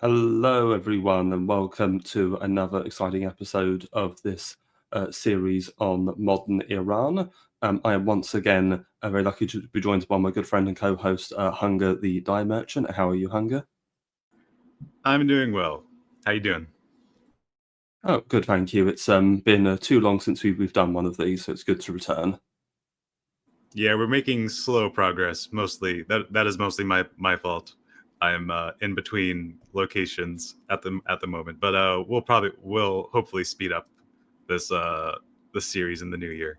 Hello, everyone, and welcome to another exciting episode of this series on modern Iran. I am once again very lucky to be joined by my good friend and co-host, Hunger the Dye Merchant. How are you, Hunger? I'm doing well. How you doing? Oh, good, thank you. It's been too long since we've done one of these, so it's good to return. Yeah, we're making slow progress. Mostly that is mostly my fault. I'm in between locations at the moment, but we'll hopefully speed up this series in the new year,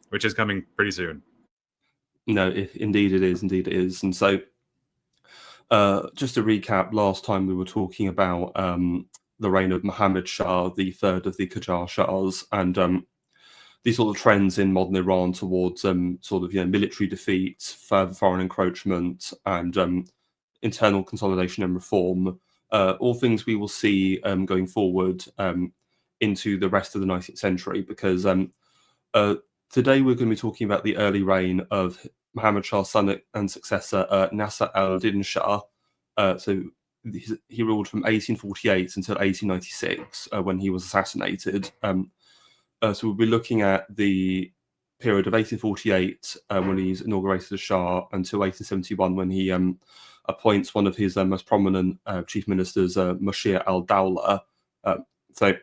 which is coming pretty soon. No, indeed it is, indeed it is. And so, just to recap, last time we were talking about the reign of Muhammad Shah, the third of the Qajar Shahs, and these sort of trends in modern Iran towards military defeat, further foreign encroachment, and internal consolidation and reform. All things we will see going forward into the rest of the 19th century, because today we're going to be talking about the early reign of Muhammad Shah's son and successor, Nasser al-Din Shah. So he ruled from 1848 until 1896, when he was assassinated. So we'll be looking at the period of 1848 when he's inaugurated as Shah until 1871 when he appoints one of his most prominent chief ministers, Moshir al-Dawla. So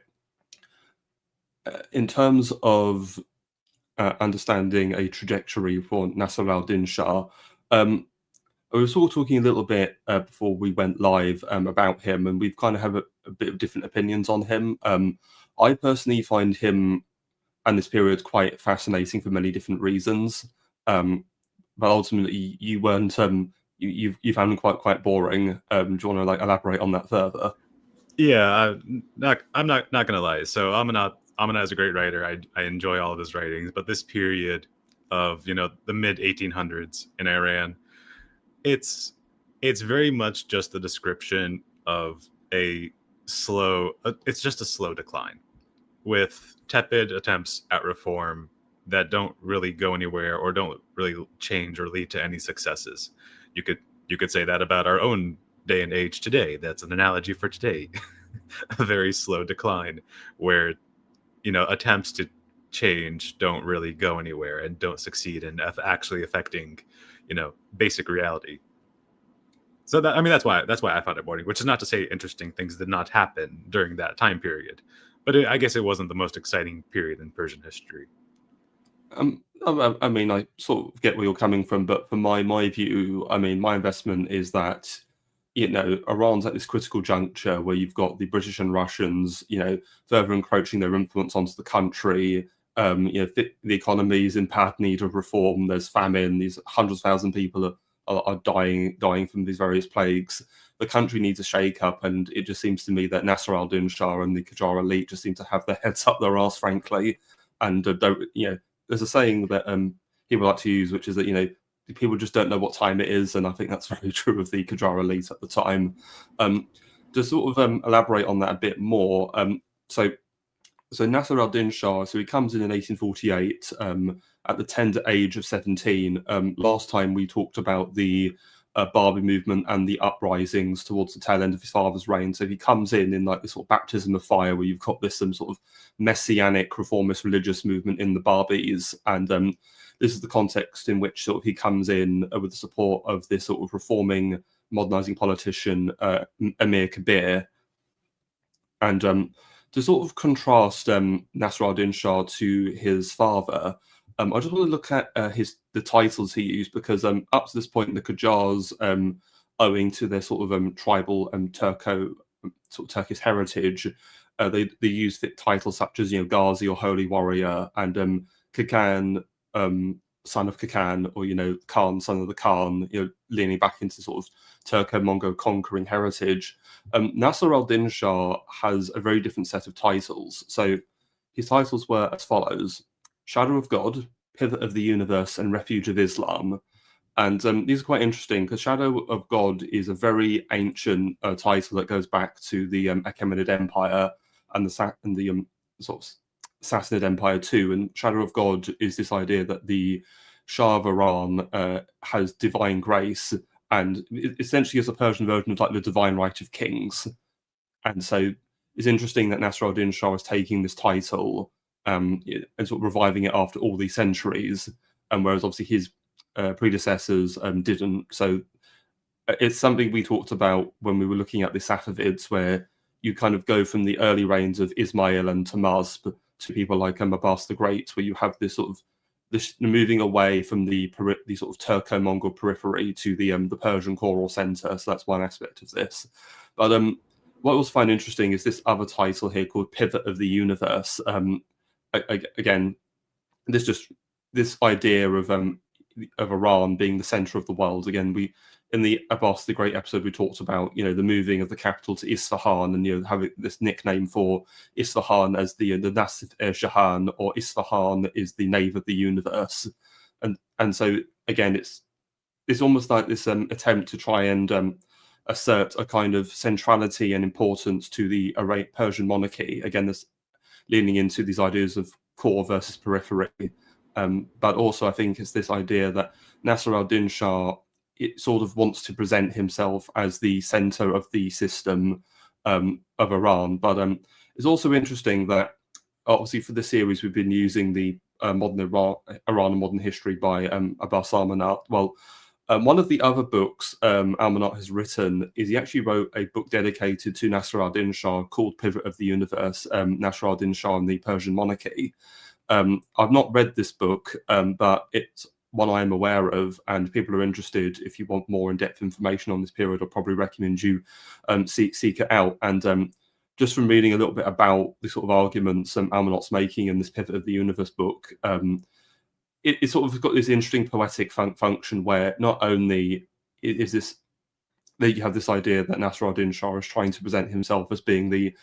in terms of understanding a trajectory for Nasser al-Din Shah, I was sort of talking a little bit before we went live about him, and we've kind of have a bit of different opinions on him. I personally find him and this period quite fascinating for many different reasons. But ultimately, you weren't. You found him quite boring. Do you want to elaborate on that further? Yeah, I'm not gonna lie. So Amina is a great writer. I enjoy all of his writings, but this period of the mid 1800s in Iran, it's very much just a description of a slow. It's just a slow decline with tepid attempts at reform that don't really go anywhere or don't really change or lead to any successes. You could say that about our own day and age today. That's an analogy for today. A very slow decline where attempts to change don't really go anywhere and don't succeed in actually affecting basic reality. So that's why I found it boring. Which is not to say interesting things did not happen during that time period, but I guess it wasn't the most exciting period in Persian history. I mean, I sort of get where you're coming from, but from my view, I mean, my investment is that Iran's at this critical juncture where you've got the British and Russians, further encroaching their influence onto the country. The economy is in bad need of reform. There's famine. These hundreds of thousands of people are dying from these various plagues. The country needs a shake-up, and it just seems to me that Nasser al-Din Shah and the Qajar elite just seem to have their heads up their arse, frankly, and don't. There's a saying that people like to use, which is that people just don't know what time it is, and I think that's very true of the Qajar elite at the time. To sort of elaborate on that a bit more, so Nasser al-Din Shah, so he comes in 1848 at the tender age of 17. Last time we talked about the Barbie movement and the uprisings towards the tail end of his father's reign. So he comes in like this sort of baptism of fire, where you've got this sort of messianic reformist religious movement in the Barbies, and this is the context in which sort of he comes in with the support of this sort of reforming, modernizing politician Amir Kabir, and to sort of contrast Nasser al-Din Shah to his father. I just want to look at the titles he used, because up to this point, the Qajars, owing to their sort of tribal Turkish heritage, they use titles such as Ghazi or Holy Warrior, and Kakan, son of Kakan, or Khan, son of the Khan, leaning back into sort of Turco-Mongol conquering heritage. Nasser al-Din Shah has a very different set of titles. So his titles were as follows: Shadow of God, Pivot of the Universe, and Refuge of Islam. And these are quite interesting, because Shadow of God is a very ancient title that goes back to the Achaemenid Empire and the sort of Sassanid Empire too. And Shadow of God is this idea that the Shah of Iran has divine grace, and essentially is a Persian version of like the divine right of kings. And so it's interesting that Nasr al-Din Shah is taking this title and sort of reviving it after all these centuries, and whereas obviously his predecessors didn't. So it's something we talked about when we were looking at the Safavids, where you kind of go from the early reigns of Ismail and Tahmasp to people like Abbas the Great, where you have this sort of this moving away from the sort of Turco-Mongol periphery to the Persian core or center. So that's one aspect of this. But what I also find interesting is this other title here called Pivot of the Universe. Again, this idea of Iran being the center of the world. Again, in the Abbas the Great episode, we talked about, the moving of the capital to Isfahan, and having this nickname for Isfahan as the Nasif Jahan, or Isfahan is the nave of the universe, and so again, it's almost like this attempt to try and assert a kind of centrality and importance to the Persian monarchy. Again, this leaning into these ideas of core versus periphery, but also I think it's this idea that Nasr al-Din Shah, it sort of wants to present himself as the center of the system of Iran. But it's also interesting that obviously for the series we've been using the Modern Iran and Modern History by Abbas Armanat. Well, one of the other books Armanat has written is he actually wrote a book dedicated to Nasr al-Din Shah called Pivot of the Universe, Nasr al-Din Shah and the Persian Monarchy. I've not read this book, but it's one I am aware of, and people are interested. If you want more in-depth information on this period, I'll probably recommend you seek it out. And just from reading a little bit about the sort of arguments Armanat's making in this Pivot of the Universe book, it sort of got this interesting poetic function where not only is this that you have this idea that Nasr al-Din Shah is trying to present himself as being the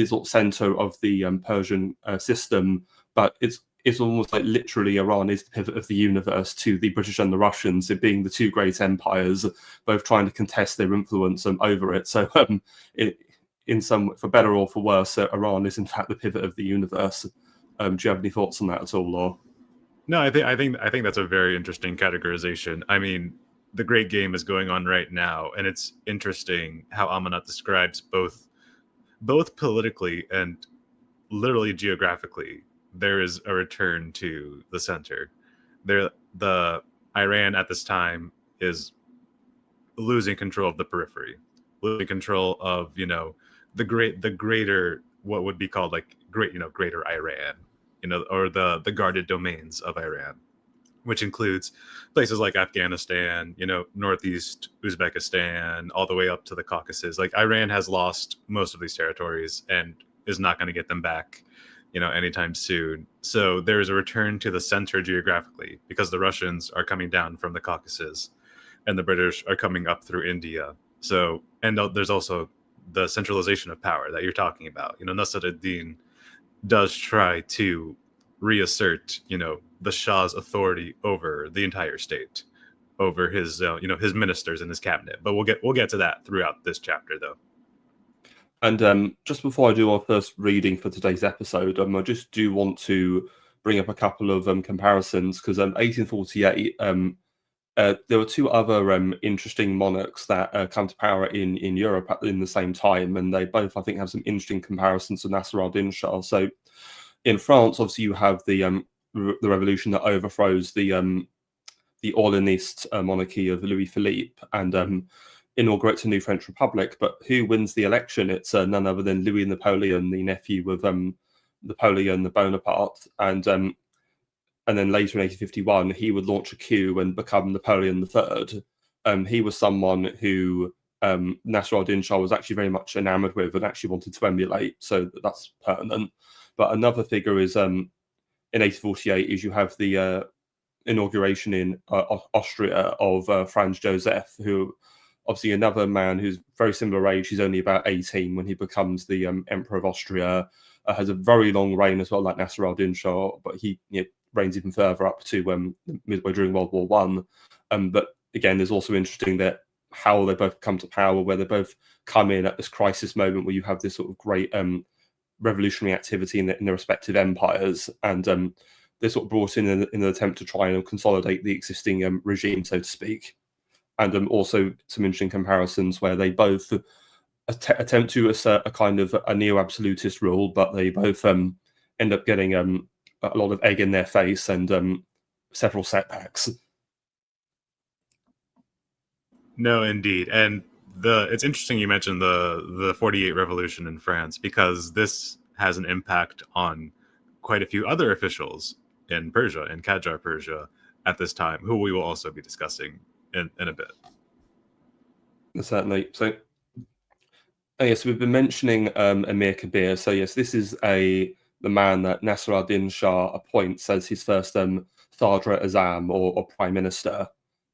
sort of center of the Persian system, but it's almost like literally Iran is the pivot of the universe to the British and the Russians, it being the two great empires, both trying to contest their influence over it. So in some, for better or for worse, Iran is in fact the pivot of the universe. Do you have any thoughts on that at all, or? No, I think that's a very interesting categorization. I mean, the great game is going on right now, and it's interesting how Amanat describes both politically and literally geographically. There is a return to the center. The Iran at this time is losing control of the periphery, losing control of the greater, what would be called like greater Iran, or the guarded domains of Iran, which includes places like Afghanistan, northeast Uzbekistan, all the way up to the Caucasus. Like Iran has lost most of these territories and is not going to get them back anytime soon. So there's a return to the center geographically, because the Russians are coming down from the Caucasus and the British are coming up through India. So, and there's also the centralization of power that you're talking about. Nasr ad-Din does try to reassert, the Shah's authority over the entire state, over his, his ministers and his cabinet. But we'll get to that throughout this chapter, though. And just before I do our first reading for today's episode, I just do want to bring up a couple of comparisons, because 1848, there were two other interesting monarchs that come to power in Europe in the same time, and they both, I think, have some interesting comparisons to Nasr al-Din Shah. So in France, obviously, you have the revolution that overthrows the Orleanist monarchy of Louis Philippe and inaugurates a new French Republic. But who wins the election? It's none other than Louis Napoleon, the nephew of Napoleon Bonaparte, and then later in 1851 he would launch a coup and become Napoleon III. He was someone who Nasr al-Din Shah was actually very much enamored with and actually wanted to emulate, so that's pertinent. But another figure is in 1848 is you have the inauguration in Austria of Franz Joseph, who obviously another man who's very similar age. He's only about 18 when he becomes the Emperor of Austria. Has a very long reign as well, like Nasr al-Din Shah, but he reigns even further up to midway during World War One. But again, there's also interesting that how they both come to power, where they both come in at this crisis moment where you have this sort of great revolutionary activity in their respective empires, and they're sort of brought in an attempt to try and consolidate the existing regime, so to speak. and also some interesting comparisons where they both attempt to assert a kind of a neo-absolutist rule, but they both end up getting a lot of egg in their face and several setbacks. No, indeed. And it's interesting you mentioned the 48 revolution in France, because this has an impact on quite a few other officials in Persia, in Qajar Persia at this time, who we will also be discussing in a bit. Certainly. So yes, we've been mentioning Emir Kabir. So yes, this is the man that Nasser al-Din Shah appoints as his first Sadr Azam or prime minister,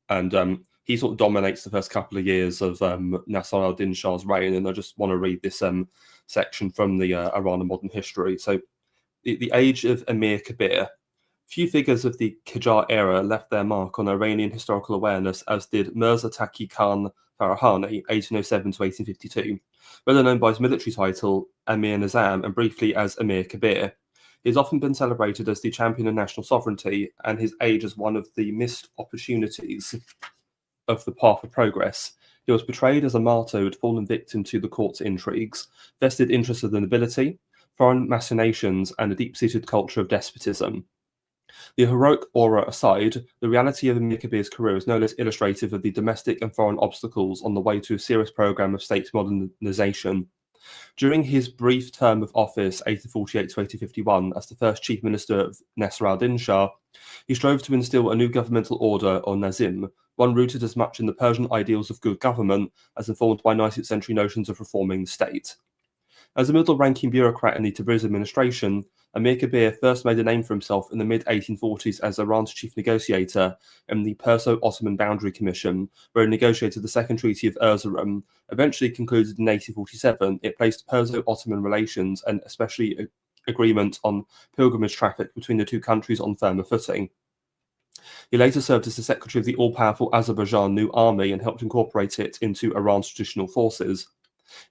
and he sort of dominates the first couple of years of Nasser al-Din Shah's reign. And I just want to read this section from the Iran and Modern History. So the age of Emir Kabir. Few figures of the Qajar era left their mark on Iranian historical awareness, as did Mirza Taqi Khan Farahani, 1807 to 1852, better known by his military title Emir Nizam and briefly as Emir Kabir. He has often been celebrated as the champion of national sovereignty, and his age as one of the missed opportunities of the path of progress. He was portrayed as a martyr who had fallen victim to the court's intrigues, vested interests of the nobility, foreign machinations, and a deep-seated culture of despotism. The heroic aura aside, the reality of Emir Kabir's career is no less illustrative of the domestic and foreign obstacles on the way to a serious program of state modernization. During his brief term of office, 1848 to 1851, as the first chief minister of Nasser al-Din Shah, he strove to instill a new governmental order, or Nazim, one rooted as much in the Persian ideals of good government as informed by 19th century notions of reforming the state. As a middle-ranking bureaucrat in the Tabriz administration, Emir Kabir first made a name for himself in the mid-1840s as Iran's chief negotiator in the Perso-Ottoman Boundary Commission, where he negotiated the Second Treaty of Erzurum. Eventually concluded in 1847, it placed Perso-Ottoman relations, and especially agreement on pilgrimage traffic between the two countries, on firmer footing. He later served as the secretary of the all-powerful Azerbaijan New Army and helped incorporate it into Iran's traditional forces.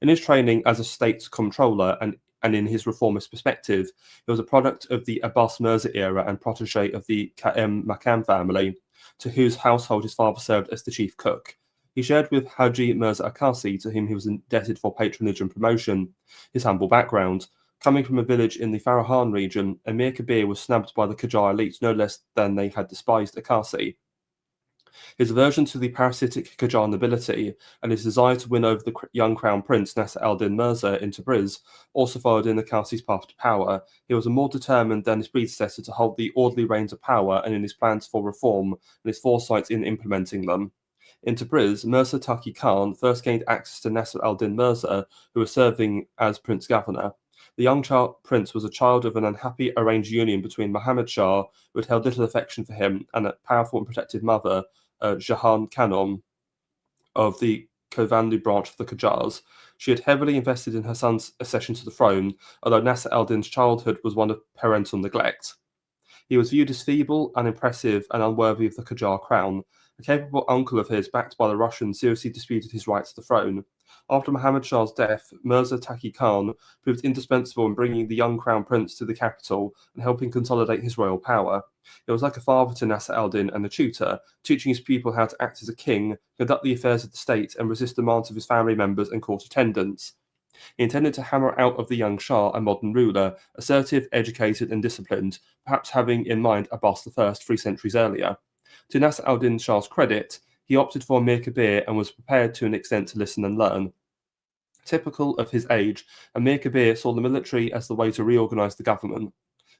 In his training as a state controller and in his reformist perspective, he was a product of the Abbas Mirza era and protege of the Ka'em Makam family, to whose household his father served as the chief cook. He shared with Haji Mirza Akasi, to whom he was indebted for patronage and promotion, his humble background. Coming from a village in the Farahan region, Emir Kabir was snubbed by the Qajar elite no less than they had despised Akasi. His aversion to the parasitic Qajar nobility and his desire to win over the young crown prince Nasser al-Din Mirza in Tabriz also followed in Akasi's path to power. He was more determined than his predecessor to hold the orderly reins of power, and in his plans for reform and his foresight in implementing them. In Tabriz, Mirza Taqi Khan first gained access to Nasser al-Din Mirza, who was serving as prince governor. The young prince was a child of an unhappy arranged union between Muhammad Shah, who had held little affection for him, and a powerful and protected mother, Jahan Khanom, of the Kovanli branch of the Qajars. She had heavily invested in her son's accession to the throne, although Nasser al-Din's childhood was one of parental neglect. He was viewed as feeble, unimpressive, and unworthy of the Qajar crown. A capable uncle of his, backed by the Russians, seriously disputed his right to the throne. After Muhammad Shah's death, Mirza Taqi Khan proved indispensable in bringing the young crown prince to the capital and helping consolidate his royal power. He was like a father to Nasser al-Din and a tutor, teaching his pupil how to act as a king, conduct the affairs of the state, and resist demands of his family members and court attendants. He intended to hammer out of the young Shah a modern ruler, assertive, educated, and disciplined, perhaps having in mind Abbas I 3 centuries earlier. To Nasser al-Din Shah's credit, he opted for Emir Kabir and was prepared to an extent to listen and learn. Typical of his age, Emir Kabir saw the military as the way to reorganize the government.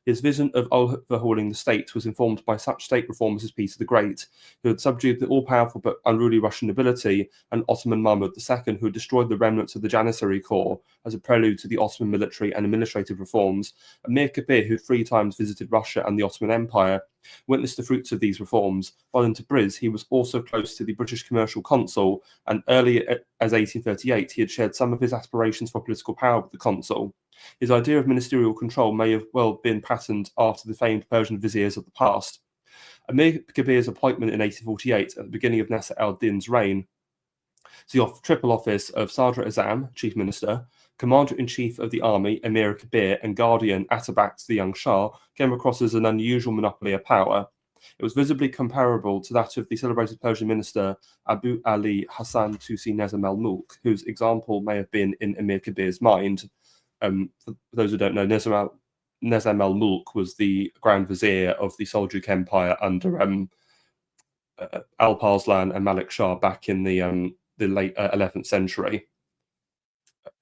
His vision of overhauling the state was informed by such state reformers as Peter the Great, who had subdued the all-powerful but unruly Russian nobility, and Ottoman Mahmud II, who had destroyed the remnants of the Janissary Corps as a prelude to the Ottoman military and administrative reforms. Emir Kabir, who 3 times visited Russia and the Ottoman Empire, witnessed the fruits of these reforms. While in Tabriz, he was also close to the British commercial consul, and early as 1838, he had shared some of his aspirations for political power with the consul. His idea of ministerial control may have well been patterned after the famed Persian viziers of the past. Emir Kabir's appointment in 1848, at the beginning of Nasser al-Din's reign, to the triple office of Sadr Azam, Chief Minister, Commander-in-Chief of the Army, Emir Kabir, and Guardian Atabat, the young Shah, came across as an unusual monopoly of power. It was visibly comparable to that of the celebrated Persian minister Abu Ali Hassan Tusi Nizam al-Mulk, whose example may have been in Emir Kabir's mind. For those who don't know, Nizam al-Mulk was the Grand Vizier of the Seljuk Empire under Alparslan and Malik Shah back in the late 11th century,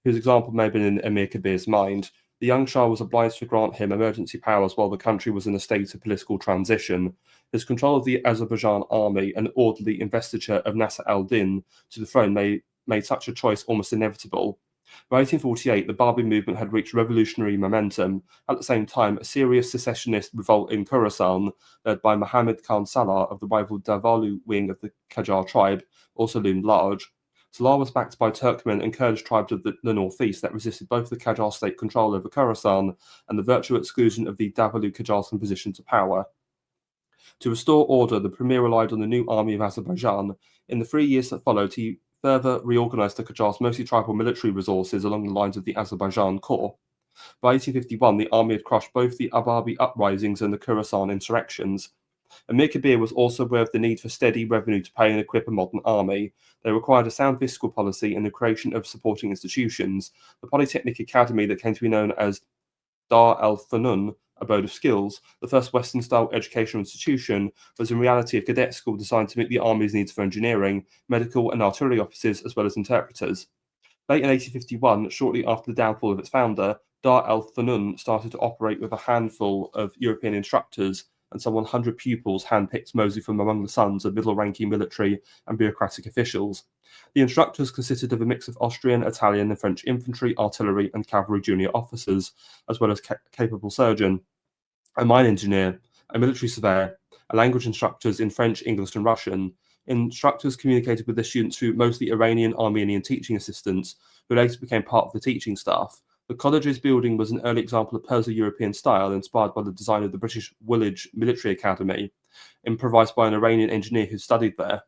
whose example may have been in Emir Kabir's mind. The young Shah was obliged to grant him emergency powers while the country was in a state of political transition. His control of the Azerbaijan army and orderly investiture of Nasser al-Din to the throne made such a choice almost inevitable. By 1848, the Babi movement had reached revolutionary momentum. At the same time, a serious secessionist revolt in Khorasan, led by Muhammad Khan Salah of the rival Davalu wing of the Qajar tribe, also loomed large. Salah was backed by Turkmen and Kurdish tribes of the northeast that resisted both the Qajar state control over Khorasan and the virtual exclusion of the Davalu Qajars from position to power. To restore order, the Premier relied on the new army of Azerbaijan. In the 3 years that followed, he further reorganized the Qajar's mostly tribal military resources along the lines of the Azerbaijan Corps. By 1851, the army had crushed both the Ababi uprisings and the Khorasan insurrections. Emir Kabir was also aware of the need for steady revenue to pay and equip a modern army. They required a sound fiscal policy and the creation of supporting institutions. The Polytechnic Academy that came to be known as Dar al-Funun, Abode of Skills, the first Western-style educational institution, was in reality a cadet school designed to meet the army's needs for engineering, medical and artillery officers, as well as interpreters. Late in 1851, shortly after the downfall of its founder, Dar al-Funun started to operate with a handful of European instructors and some 100 pupils handpicked mostly from among the sons of middle-ranking military and bureaucratic officials. The instructors consisted of a mix of Austrian, Italian, and French infantry, artillery, and cavalry junior officers, as well as capable surgeon, a mine engineer, a military surveyor, and language instructors in French, English, and Russian. Instructors communicated with their students through mostly Iranian Armenian teaching assistants, who later became part of the teaching staff. The college's building was an early example of Perso-European style, inspired by the design of the British Woolwich Military Academy, improvised by an Iranian engineer who studied there.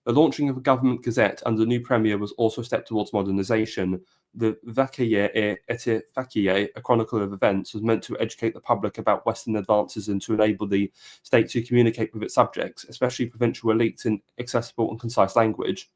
The launching of a government gazette under the new premier was also a step towards modernization. The Vakiye, a chronicle of events, was meant to educate the public about Western advances and to enable the state to communicate with its subjects, especially provincial elites, in accessible and concise language.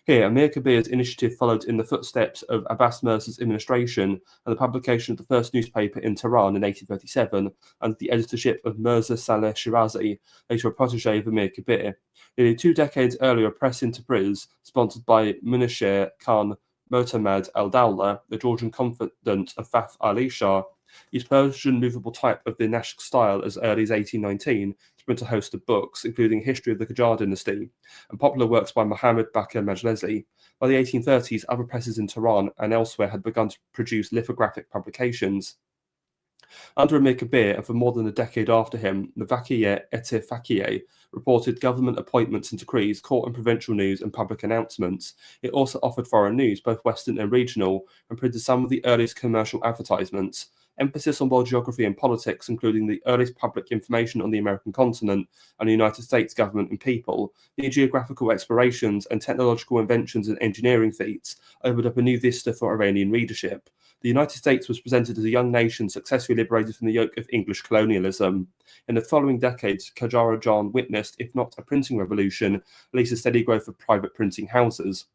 Here, Emir Kabir's initiative followed in the footsteps of Abbas Mirza's administration and the publication of the first newspaper in Tehran in 1837 under the editorship of Mirza Saleh Shirazi, later a protege of Emir Kabir. Nearly 2 decades earlier, a press in Tabriz, sponsored by Munashir Khan Motammad al-Dawla, the Georgian confidant of Faf Ali Shah, used Persian movable type of the Nashq style as early as 1819 to print a host of books, including History of the Qajar dynasty and popular works by Muhammad Bakir Majlesi. By the 1830s, other presses in Tehran and elsewhere had begun to produce lithographic publications. Under Emir Kabir, and for more than a decade after him, the Vakiye Fakiye reported government appointments and decrees, court and provincial news, and public announcements. It also offered foreign news, both Western and regional, and printed some of the earliest commercial advertisements. Emphasis on world geography and politics, including the earliest public information on the American continent and the United States government and people, new geographical explorations and technological inventions and engineering feats opened up a new vista for Iranian readership. The United States was presented as a young nation successfully liberated from the yoke of English colonialism. In the following decades, Qajar witnessed, if not a printing revolution, at least a steady growth of private printing houses.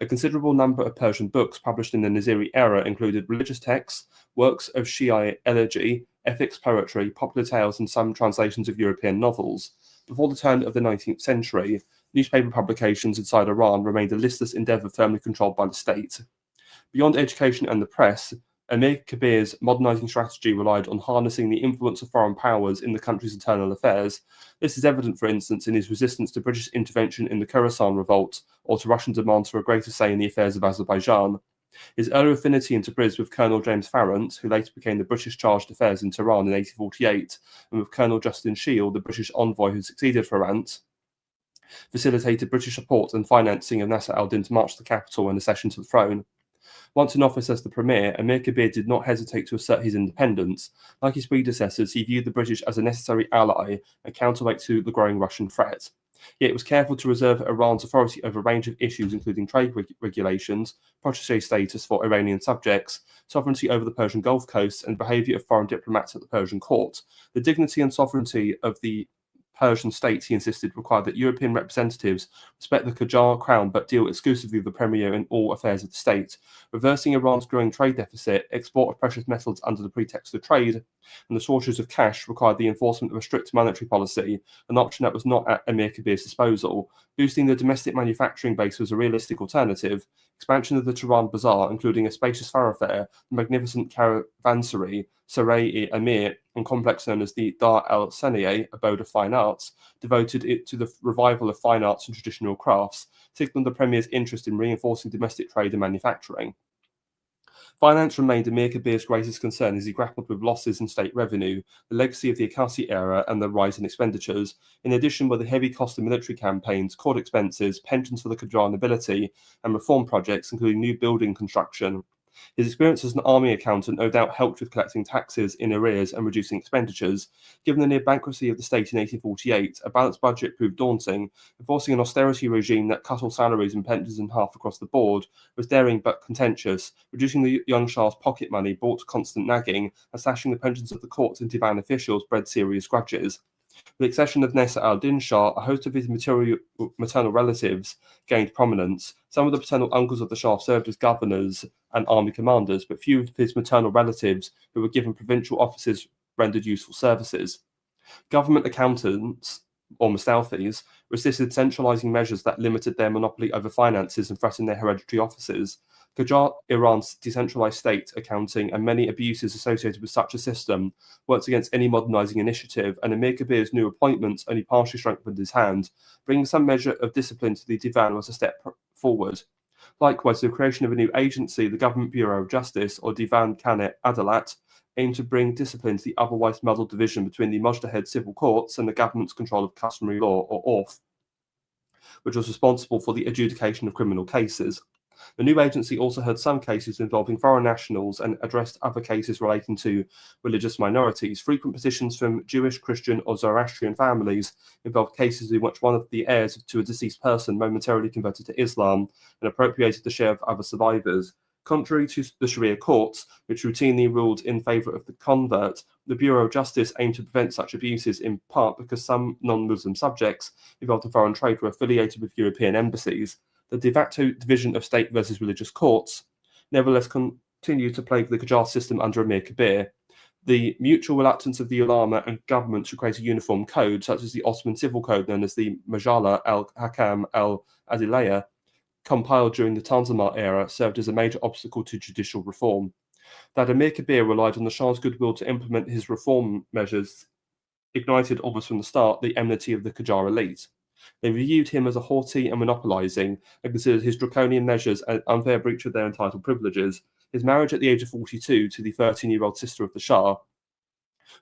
A considerable number of Persian books published in the Naseri era included religious texts, works of Shiite elegy, ethics, poetry, popular tales, and some translations of European novels. Before the turn of the 19th century, newspaper publications inside Iran remained a listless endeavor firmly controlled by the state. Beyond education and the press, Emir Kabir's modernizing strategy relied on harnessing the influence of foreign powers in the country's internal affairs. This is evident, for instance, in his resistance to British intervention in the Khorasan revolt or to Russian demands for a greater say in the affairs of Azerbaijan. His early affinity in Tabriz with Colonel James Farrant, who later became the British Chargé d'Affaires in Tehran in 1848, and with Colonel Justin Shield, the British envoy who succeeded Farrant, facilitated British support and financing of Nasser al-Din to march to the capital and accession to the throne. Once in office as the premier, Emir Kabir did not hesitate to assert his independence. Like his predecessors, he viewed the British as a necessary ally and counterweight to the growing Russian threat. Yet it was careful to reserve Iran's authority over a range of issues, including trade regulations, protégé status for Iranian subjects, sovereignty over the Persian Gulf coast, and behaviour of foreign diplomats at the Persian court. The dignity and sovereignty of the Persian state, he insisted, required that European representatives respect the Qajar crown but deal exclusively with the premier in all affairs of the state, reversing Iran's growing trade deficit, export of precious metals under the pretext of trade, and the shortage of cash required the enforcement of a strict monetary policy, an option that was not at Emir Kabir's disposal. Boosting the domestic manufacturing base was a realistic alternative. Expansion of the Tehran Bazaar, including a spacious thoroughfare, the magnificent caravanserai, Sarai-e-Amir, and complex known as the Dar el-Saniyeh, abode of fine arts, devoted it to the revival of fine arts and traditional crafts, signalled the Premier's interest in reinforcing domestic trade and manufacturing. Finance remained Emir Kabir's greatest concern as he grappled with losses in state revenue, the legacy of the Akasi era, and the rise in expenditures. In addition were the heavy cost of military campaigns, court expenses, pensions for the Qajar nobility, and reform projects, including new building construction. His experience as an army accountant no doubt helped with collecting taxes in arrears and reducing expenditures. Given the near bankruptcy of the state in 1848, a balanced budget proved daunting. Enforcing an austerity regime that cut all salaries and pensions in half across the board was daring but contentious. Reducing the young Shah's pocket money brought constant nagging, and slashing the pensions of the courts and divan officials bred serious grudges. With the accession of Nasser al-Din Shah, a host of his maternal relatives gained prominence. Some of the paternal uncles of the Shah served as governors and army commanders, but few of his maternal relatives who were given provincial offices rendered useful services. Government accountants, or Mustawfis, resisted centralising measures that limited their monopoly over finances and threatened their hereditary offices. Qajar, Iran's decentralised state accounting, and many abuses associated with such a system worked against any modernising initiative, and Emir Kabir's new appointments only partially strengthened his hand. Bringing some measure of discipline to the divan was a step forward. Likewise, the creation of a new agency, the Government Bureau of Justice, or Divan Kane Adalat, aimed to bring discipline to the otherwise muddled division between the Mujtahid civil courts and the government's control of customary law, or ORF, which was responsible for the adjudication of criminal cases. The new agency also heard some cases involving foreign nationals and addressed other cases relating to religious minorities. Frequent petitions from Jewish, Christian, or Zoroastrian families involved cases in which one of the heirs to a deceased person momentarily converted to Islam and appropriated the share of other survivors. Contrary to the Sharia courts, which routinely ruled in favour of the convert, the Bureau of Justice aimed to prevent such abuses, in part because some non-Muslim subjects involved in foreign trade were affiliated with European embassies. The de facto division of state versus religious courts nevertheless continued to plague the Qajar system under Emir Kabir. The mutual reluctance of the ulama and government to create a uniform code, such as the Ottoman civil code known as the Majalla al-Hakam al-Adiliyah, compiled during the Tanzimat era, served as a major obstacle to judicial reform. That Emir Kabir relied on the Shah's goodwill to implement his reform measures ignited almost from the start the enmity of the Qajar elite. They viewed him as a haughty and monopolising, and considered his draconian measures an unfair breach of their entitled privileges. His marriage at the age of 42 to the 13-year-old sister of the Shah,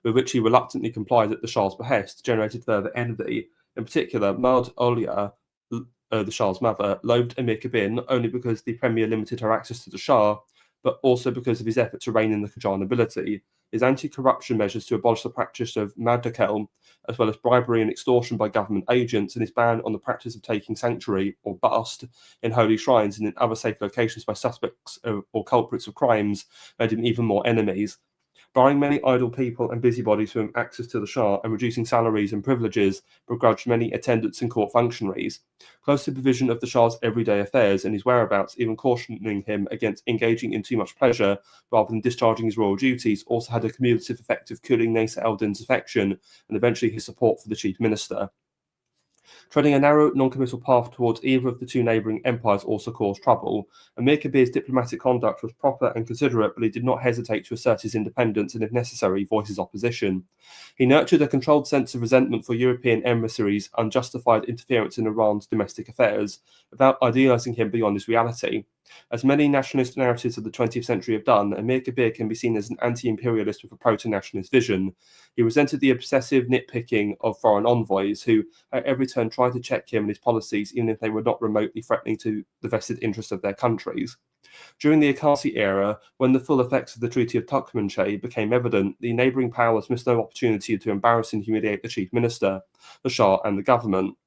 with which he reluctantly complied at the Shah's behest, generated further envy. In particular, Mard Olia, the Shah's mother, loathed Emir Kabir not only because the Premier limited her access to the Shah, but also because of his effort to rein in the Qajar nobility. His anti-corruption measures to abolish the practice of madakel, as well as bribery and extortion by government agents, and his ban on the practice of taking sanctuary or bust in holy shrines and in other safe locations by suspects or culprits of crimes made him even more enemies. Barring many idle people and busybodies from access to the Shah and reducing salaries and privileges begrudged many attendants and court functionaries. Close supervision of the Shah's everyday affairs and his whereabouts, even cautioning him against engaging in too much pleasure rather than discharging his royal duties, also had a cumulative effect of cooling Nasser al-Din's affection and eventually his support for the chief minister. Treading a narrow, non-committal path towards either of the two neighbouring empires also caused trouble. Emir Kabir's diplomatic conduct was proper and considerate, but he did not hesitate to assert his independence and, if necessary, voice his opposition. He nurtured a controlled sense of resentment for European emissaries' unjustified interference in Iran's domestic affairs, without idealising him beyond his reality. As many nationalist narratives of the 20th century have done, Emir Kabir can be seen as an anti-imperialist with a proto-nationalist vision. He resented the obsessive nitpicking of foreign envoys who, at every turn, tried to check him and his policies, even if they were not remotely threatening to the vested interests of their countries. During the Akasi era, when the full effects of the Treaty of Turkmenchai became evident, the neighbouring powers missed no opportunity to embarrass and humiliate the chief minister, the Shah, and the government.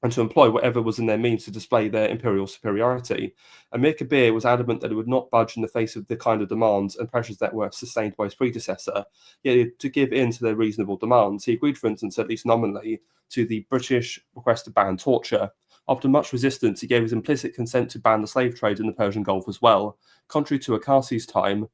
and to employ whatever was in their means to display their imperial superiority. Amir Kabir was adamant that he would not budge in the face of the kind of demands and pressures that were sustained by his predecessor. Yet, to give in to their reasonable demands, he agreed, for instance, at least nominally, to the British request to ban torture. After much resistance, he gave his implicit consent to ban the slave trade in the Persian Gulf as well. Contrary to Akasi's time,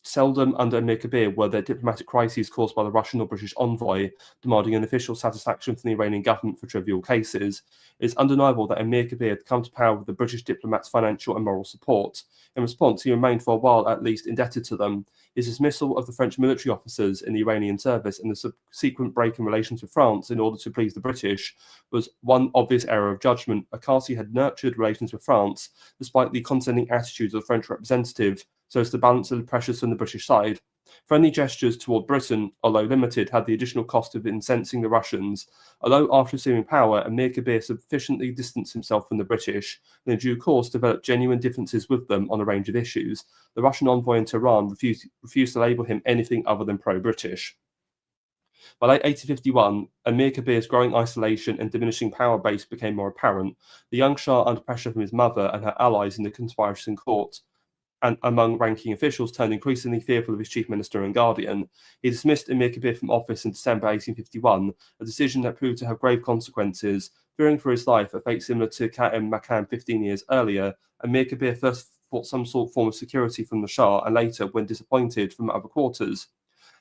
seldom under Amir Kabir were there diplomatic crises caused by the Russian or British envoy demanding an official satisfaction from the Iranian government for trivial cases. It is undeniable that Amir Kabir had come to power with the British diplomats' financial and moral support. In response, he remained for a while at least indebted to them. His dismissal of the French military officers in the Iranian service and the subsequent break in relations with France in order to please the British was one obvious error of judgment. Akasi had nurtured relations with France despite the condescending attitudes of the French representative, so as to balance the pressures from the British side. Friendly gestures toward Britain, although limited, had the additional cost of incensing the Russians. Although after assuming power, Amir Kabir sufficiently distanced himself from the British, and in due course developed genuine differences with them on a range of issues, the Russian envoy in Tehran refused to label him anything other than pro-British. By late 1851, Amir Kabir's growing isolation and diminishing power base became more apparent. The young Shah, under pressure from his mother and her allies in the conspiring court, and among ranking officials, turned increasingly fearful of his chief minister and guardian. He dismissed Amir Kabir from office in December 1851, a decision that proved to have grave consequences. Fearing for his life, a fate similar to Qa'im Makam 15 years earlier, Amir Kabir first sought some form of security from the Shah, and later, when disappointed, from other quarters.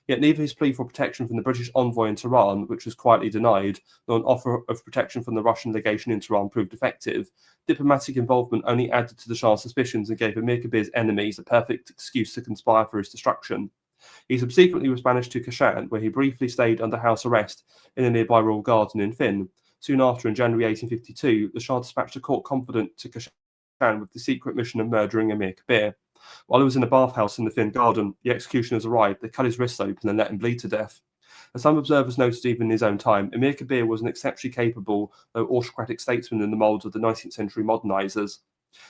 Yet neither his plea for protection from the British envoy in Tehran, which was quietly denied, nor an offer of protection from the Russian legation in Tehran proved effective. Diplomatic involvement only added to the Shah's suspicions and gave Amir Kabir's enemies a perfect excuse to conspire for his destruction. He subsequently was banished to Qajar, where he briefly stayed under house arrest in a nearby royal garden in Finn. Soon after, in January 1852, the Shah dispatched a court confidant to Qajar with the secret mission of murdering Amir Kabir. While he was in a bathhouse in the Finn garden, the executioners arrived. They cut his wrists open and let him bleed to death. As some observers noted even in his own time, Amir Kabir was an exceptionally capable, though autocratic statesman in the mould of the 19th century modernisers.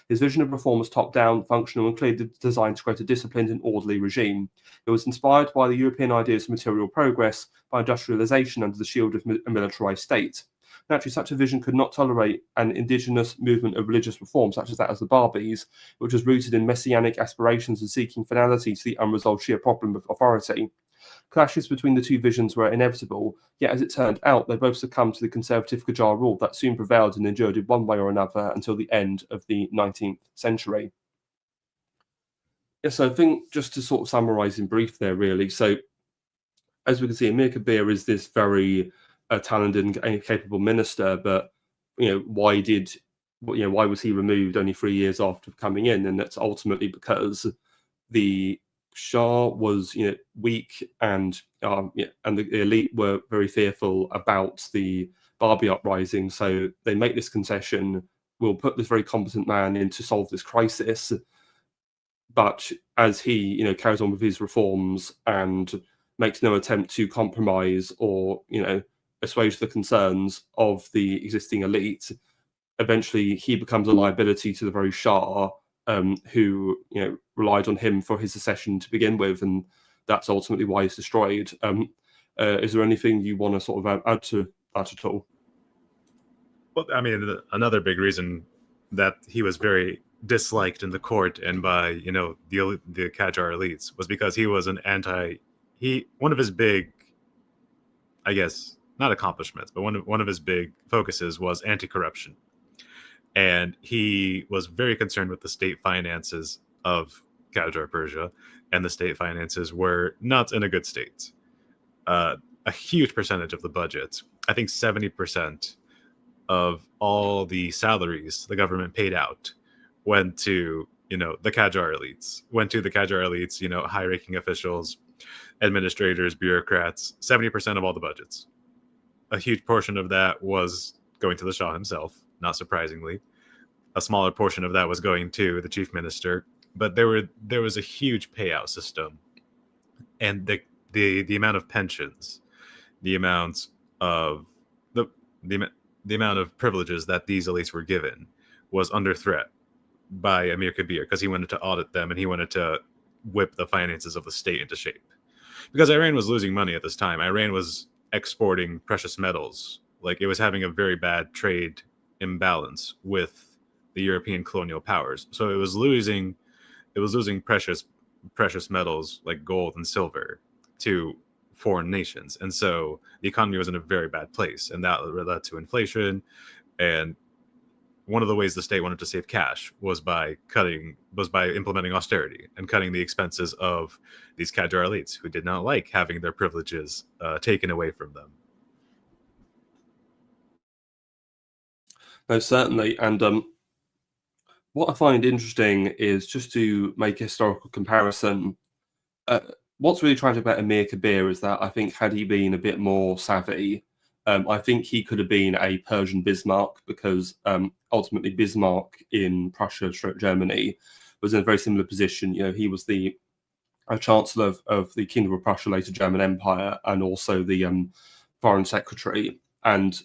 His vision of reform was top-down, functional, and clearly designed to create a disciplined and orderly regime. It was inspired by the European ideas of material progress, by industrialisation under the shield of a militarised state. Naturally, such a vision could not tolerate an indigenous movement of religious reform, such as that of the Babis, which was rooted in messianic aspirations and seeking finality to the unresolved Shia problem of authority. Clashes between the two visions were inevitable, yet as it turned out, they both succumbed to the conservative Qajar rule that soon prevailed and endured in one way or another until the end of the 19th century. Yeah, so I think just to sort of summarise in brief there, really. So, as we can see, Amir Kabir is this very talented and capable minister, but why was he removed only 3 years after coming in? And that's ultimately because the Shah was weak, and the elite were very fearful about the Babi uprising. So they make this concession: we'll put this very competent man in to solve this crisis. But as he carries on with his reforms and makes no attempt to compromise or assuage the concerns of the existing elite, eventually he becomes a liability to the very Shah, who relied on him for his accession to begin with, and that's ultimately why he's destroyed. Is there anything you want to sort of add to that at all? Well, I mean, another big reason that he was very disliked in the court and by the Qajar elites was because he was one of his big, I guess, not accomplishments, but one of his big focuses was anti-corruption. And he was very concerned with the state finances of Qajar Persia, and the state finances were not in a good state. A huge percentage of the budget, I think 70% of all the salaries the government paid out went to the Qajar elites, high-ranking officials, administrators, bureaucrats. 70% of all the budgets. A huge portion of that was going to the Shah himself, not surprisingly. A smaller portion of that was going to the chief minister, but there was a huge payout system, and the amount of pensions, the amount of the amount of privileges that these elites were given was under threat by Amir Kabir, because he wanted to audit them and he wanted to whip the finances of the state into shape. Because Iran was losing money at this time. Iran was exporting precious metals Like, it was having a very bad trade imbalance with the European colonial powers. So it was losing precious metals like gold and silver to foreign nations. And so the economy was in a very bad place, and that led to inflation. And one of the ways the state wanted to save cash was by implementing austerity and cutting the expenses of these Qajar elites who did not like having their privileges taken away from them. No, certainly. And what I find interesting is, just to make a historical comparison, what's really tragic about Amir Kabir is that I think, had he been a bit more savvy, I think he could have been a Persian Bismarck, because ultimately Bismarck in Prussia, Germany, was in a very similar position. You know, he was the Chancellor of the Kingdom of Prussia, later German Empire, and also the Foreign Secretary. And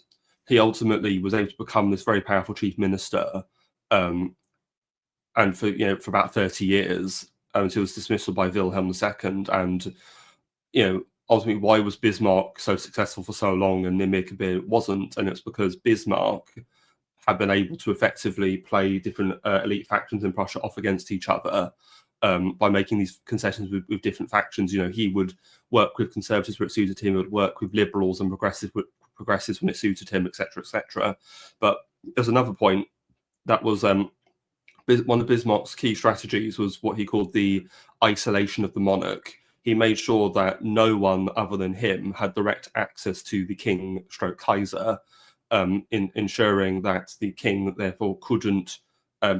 he ultimately was able to become this very powerful chief minister, and for about 30 years, until his dismissal by Wilhelm II. And ultimately, why was Bismarck so successful for so long and Amir Kabir wasn't? And it's because Bismarck had been able to effectively play different elite factions in Prussia off against each other, by making these concessions with different factions. He would work with conservatives where it suited him, he would work with liberals and progressives when it suited him, etc., etc. But there's another point that was one of Bismarck's key strategies was what he called the isolation of the monarch. He made sure that no one other than him had direct access to the king stroke Kaiser, in ensuring that the king therefore couldn't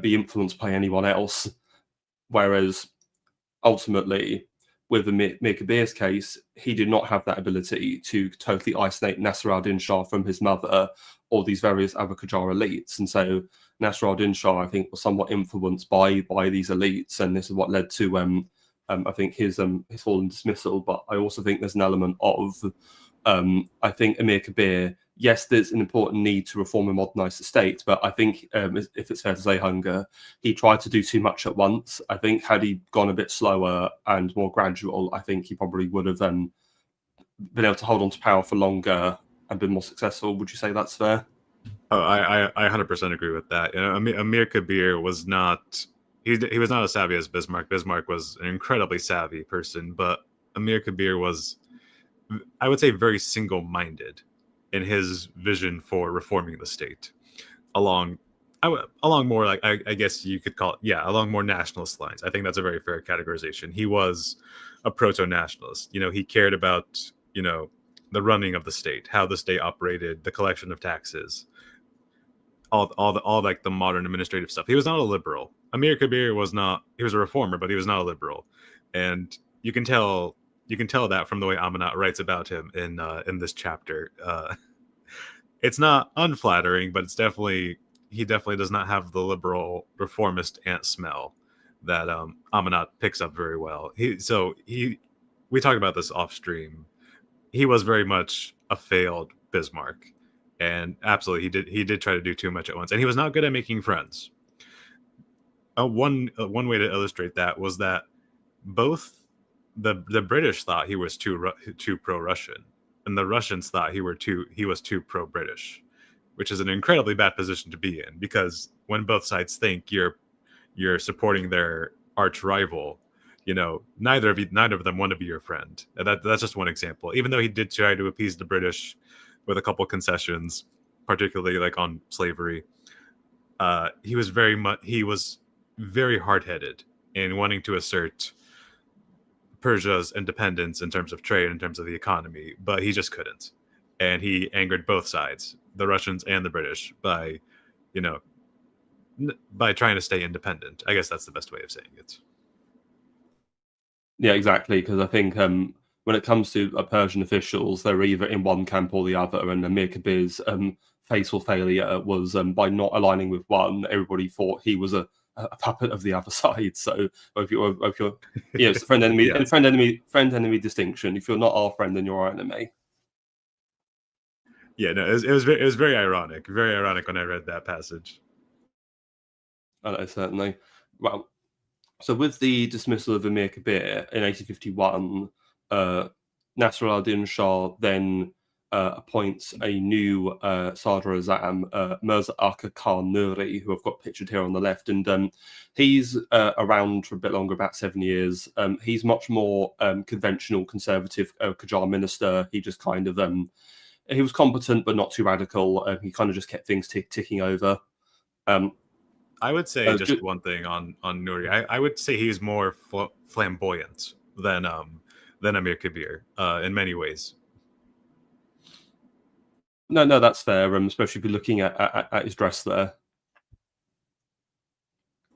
be influenced by anyone else. Whereas ultimately, with Amir Kabir's case, he did not have that ability to totally isolate Nasser al-Din Shah from his mother or these various other Qajar elites. And so Nasser al-Din Shah, I think, was somewhat influenced by these elites, and this is what led to I think his fall and dismissal. But I also think there's an element of I think Amir Kabir, yes, there's an important need to reform and modernize the state, but I think, if it's fair to say, Hunger, he tried to do too much at once. I think had he gone a bit slower and more gradual, I think he probably would have been able to hold on to power for longer and been more successful. Would you say that's fair? Oh, I 100% agree with that. Amir Kabir was not he was not as savvy as Bismarck. Bismarck was an incredibly savvy person, but Amir Kabir was, I would say, very single-minded in his vision for reforming the state along more, like, I guess you could call it, along more nationalist lines. I think that's a very fair categorization. He was a proto-nationalist. He cared about, the running of the state, how the state operated, the collection of taxes, all like the modern administrative stuff. He was not a liberal. Amir Kabir was not. He was a reformer, but he was not a liberal, and you can tell that from the way Amanat writes about him in this chapter. It's not unflattering, but he definitely does not have the liberal reformist ant smell that Amanat picks up very well. We talked about this off stream. He was very much a failed Bismarck, and absolutely he did try to do too much at once, and he was not good at making friends. One way to illustrate that was that both the British thought he was too pro-Russian, and the Russians thought he was too pro-British, which is an incredibly bad position to be in, because when both sides think you're supporting their arch rival, neither of them want to be your friend. That's just one example. Even though he did try to appease the British with a couple concessions, particularly like on slavery, he was very hard-headed in wanting to assert Persia's independence in terms of trade, in terms of the economy, but he just couldn't. And he angered both sides, the Russians and the British, by trying to stay independent. I guess that's the best way of saying it. Yeah, exactly. Because I think when it comes to Persian officials, they're either in one camp or the other. And Amir Kabir's fatal failure was, by not aligning with one, everybody thought he was a puppet of the other side. So if you're it's friend enemy Yeah. and friend enemy distinction. If you're not our friend, then you're our enemy. Yeah, no, it was very ironic when I read that passage. I know, certainly. Well, so with the dismissal of Amir Kabir in 1851, Nasser al-Din Shah then appoints a new Sadr Azam, Mirza Akka Khan Nuri, who I've got pictured here on the left, and he's around for a bit longer, about 7 years. He's much more conventional, conservative Qajar minister. He just kind of he was competent but not too radical. He kind of just kept things ticking over. I would say just one thing on Nuri. I would say he's more flamboyant than Amir Kabir in many ways. No, that's fair. Especially if you're looking at his dress there.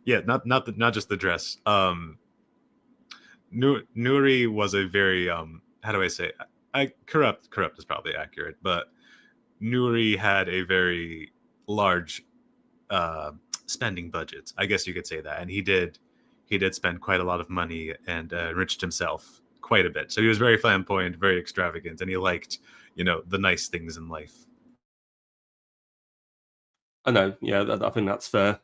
Yeah, not just the dress. Nuri was a very how do I say? Corrupt is probably accurate, but Nuri had a very large spending budget. I guess you could say that, and he did spend quite a lot of money and enriched himself quite a bit. So he was very flamboyant, very extravagant, and he liked, the nice things in life. I know, yeah, I think that's fair.